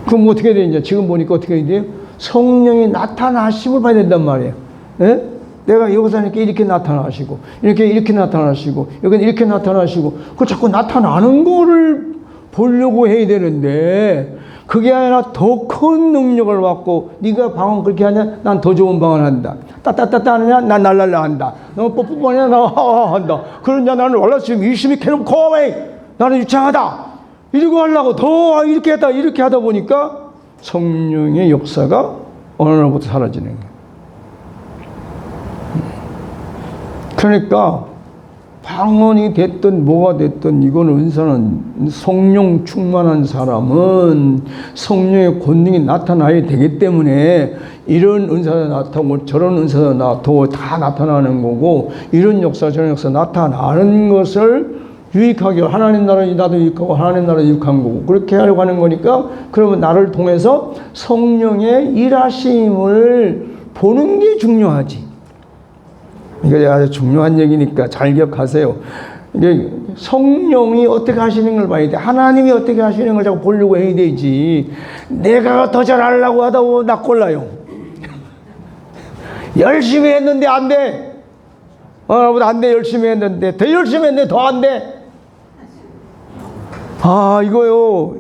그럼 어떻게 되냐? 지금 보니까 어떻게 돼요? 성령이 나타나심을 봐야 된단 말이에요. 예? 내가 여기서 이렇게 나타나시고, 이렇게 나타나시고, 여기는 이렇게 나타나시고, 그 자꾸 나타나는 거를 보려고 해야 되는데, 그게 아니라 더 큰 능력을 받고 네가 방언 그렇게 하냐? 난 더 좋은 방언 한다. 따따따따 하느냐? 난 날랄라 한다. 너 뽀뽀하냐? 나 하하 한다. 그러냐? 나는 월라스님 열심히 캐놓고 나는 유창하다. 이러고 하려고 더 이렇게 하다 보니까 성령의 역사가 어느 날부터 사라지는 거예요. 그러니까 방언이 됐든 뭐가 됐든 이건 은사는 성령 충만한 사람은 성령의 권능이 나타나야 되기 때문에 이런 은사가 나타나고 저런 은사가 나타나고 다 나타나는 거고 이런 역사 저런 역사 나타나는 것을 유익하게 하나님 나라 나도 유익하고 하나님 나라 유익한 거고 그렇게 하려고 하는 거니까 그러면 나를 통해서 성령의 일하심을 보는 게 중요하지. 이게 아주 중요한 얘기니까 잘 기억하세요. 이게 성령이 어떻게 하시는 걸 봐야 돼. 하나님이 어떻게 하시는 걸 자꾸 보려고 해야 되지. 내가 더 잘하려고 하다 보면 나 꼴라요. 열심히 했는데 안 돼. 나보다 안 돼. 열심히 했는데 더 열심히 했는데 더 안 돼. 아 이거요.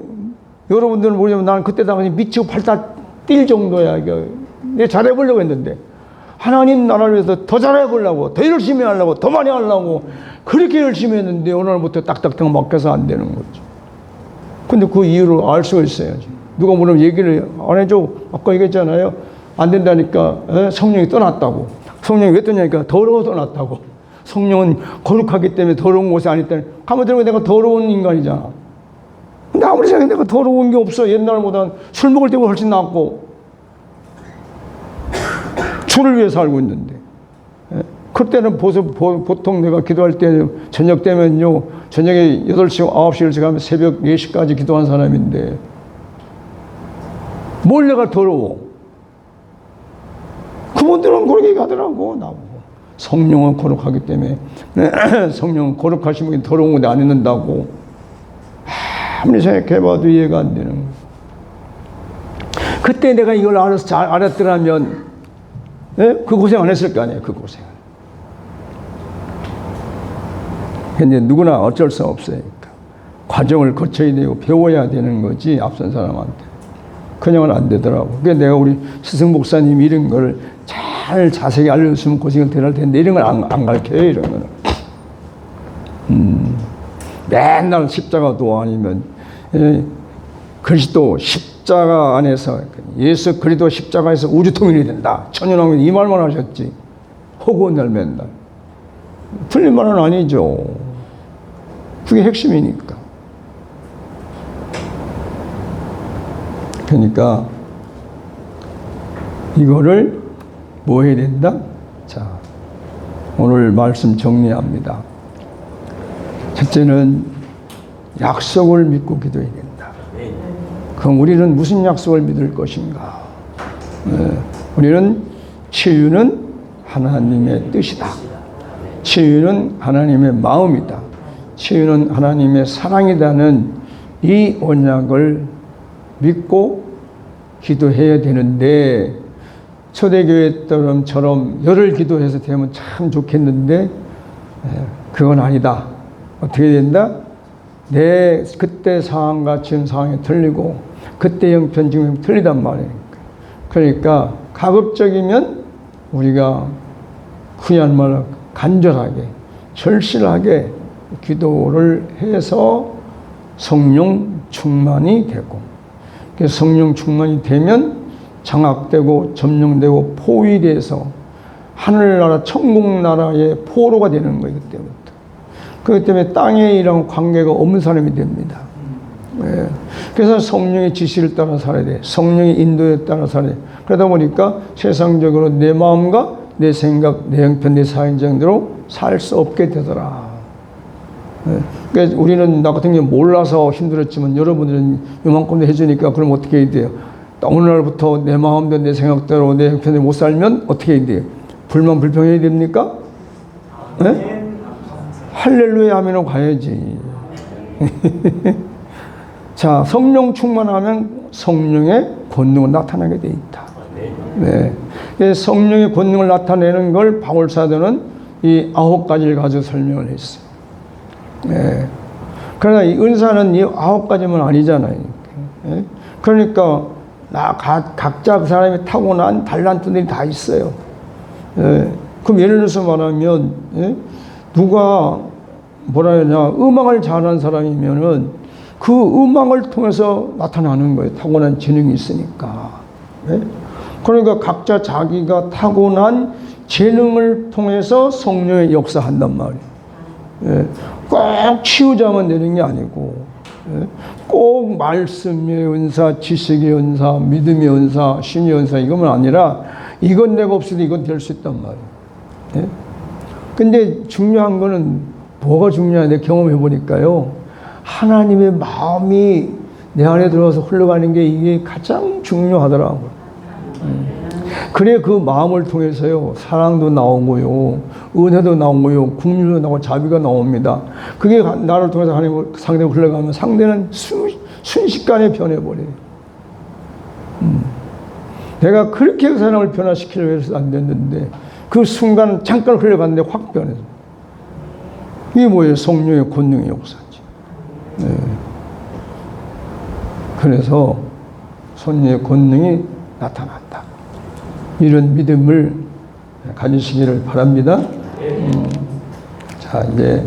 여러분들은 모르지만 나는 그때 당시 미치고 팔다 뛸 정도야. 이거 내가 잘해보려고 했는데. 하나님 나라를 위해서 더 잘해보려고 더 열심히 하려고 더 많이 하려고 그렇게 열심히 했는데 오늘부터 딱딱딱 막혀서 안 되는 거죠. 근데 그 이유를 알 수가 있어야지. 누가 물으면 얘기를 안 해줘. 아까 얘기했잖아요. 안 된다니까 성령이 떠났다고. 성령이 왜 떠냐니까 더러워서 떠났다고. 성령은 거룩하기 때문에 더러운 곳에 안 있다니. 가만 들으면 내가 더러운 인간이잖아. 근데 아무리 생각해도 내가 더러운 게 없어. 옛날보다 술 먹을 때보다 훨씬 낫고 주를 위해 살고 있는데. 그때는 보통 내가 기도할 때 저녁 되면요. 저녁에 8시, 9시, 10시 가면 새벽 4시까지 기도한 사람인데 뭘 내가 더러워. 그분들은 그렇게 얘기하더라고. 나보고. 성령은 거룩하기 때문에 성령은 거룩하신 분이 더러운 곳에 안 있는다고. 아무리 생각해봐도 이해가 안 되는 거예요. 그때 내가 이걸 알아서 잘 알았더라면 그 고생 안 했을 거 아니에요. 그 고생. 근데 누구나 어쩔 수 없으니까 과정을 거쳐야 되고 배워야 되는 거지 앞선 사람한테 그냥은 안 되더라고. 그게 내가 우리 스승 목사님 이런 걸 잘 자세히 알려줬으면 고생을 덜 할 텐데 이런 걸 안 가르쳐요. 이런 거는 맨날 십자가도 아니면 그리스도 십자가 안에서 예수 그리스도 십자가에서 우주 통일이 된다. 천연왕님 이 말만 하셨지. 허구한 날 맨날. 틀린 말은 아니죠. 그게 핵심이니까. 그러니까 이거를 뭐 해야 된다? 자, 오늘 말씀 정리합니다. 첫째는 약속을 믿고 기도해야 된다. 그럼 우리는 무슨 약속을 믿을 것인가? 우리는 치유는 하나님의 뜻이다. 치유는 하나님의 마음이다. 치유는 하나님의 사랑이다는 이 언약을 믿고 기도해야 되는데 초대교회처럼 열흘 기도해서 되면 참 좋겠는데 그건 아니다. 어떻게 된다? 내 그때 상황과 지금 상황이 틀리고 그때 형편 지금 형편 틀리단 말이에요. 그러니까 가급적이면 우리가 그야말로 간절하게 절실하게 기도를 해서 성령 충만이 되고 성령 충만이 되면 장악되고 점령되고 포위돼서 하늘나라 천국나라의 포로가 되는 거예요. 그때부터. 그렇기 때문에 땅에 이랑 관계가 없는 사람이 됩니다. 그래서 성령의 지시를 따라 살아야 돼. 성령의 인도에 따라 살아야 돼. 그러다 보니까 세상적으로 내 마음과 내 생각, 내 형편, 내 사인정대로 살 수 없게 되더라. 그러니까 우리는 나 같은 경우 몰라서 힘들었지만 여러분들은 이만큼도 해주니까 그럼 어떻게 해야 돼요? 오늘날부터 내 마음대로 내 생각대로 내 형편대로 못 살면 어떻게 해야 돼요? 불만 불평해야 됩니까? 네? 할렐루야 하면 가야지. 자, 성령 충만하면 성령의 권능은 나타나게 돼 있다. 네. 성령의 권능을 나타내는 걸 바울 사도는 이 9가지를 가지고 설명을 했어요. 네. 그러나 이 은사는 이 9가지만 아니잖아요. 네. 그러니까 각자 그 사람이 타고난 달란트들이 다 있어요. 예. 그럼 예를 들어서 말하면, 예? 누가 뭐라 해야 되냐, 음악을 잘하는 사람이면은 그 음악을 통해서 나타나는 거예요. 타고난 재능이 있으니까. 예? 그러니까 각자 자기가 타고난 재능을 통해서 성령의 역사한단 말이에요. 예? 꼭 치유자만 되는 게 아니고, 예? 꼭 말씀의 은사, 지식의 은사, 믿음의 은사, 신의 은사 이것만 아니라 이건 내가 없어도 이건 될 수 있단 말이에요. 예? 근데 중요한 거는 뭐가 중요하냐, 내가 경험해 보니까요. 하나님의 마음이 내 안에 들어와서 흘러가는 게 이게 가장 중요하더라고요. 그래 그 마음을 통해서요, 사랑도 나오고요, 은혜도 나오고요, 긍휼도 나오고 자비가 나옵니다. 그게 나를 통해서 하나님 상대로 흘러가면 상대는 순식간에 변해버려요. 내가 그렇게 그 사람을 변화시키려고 해서 안 됐는데 그 순간 잠깐 흘러갔는데 확 변해서. 이게 뭐예요? 성령의 권능의 역사지. 네. 그래서 성령의 권능이 나타난다. 이런 믿음을 가지시기를 바랍니다. 자, 이제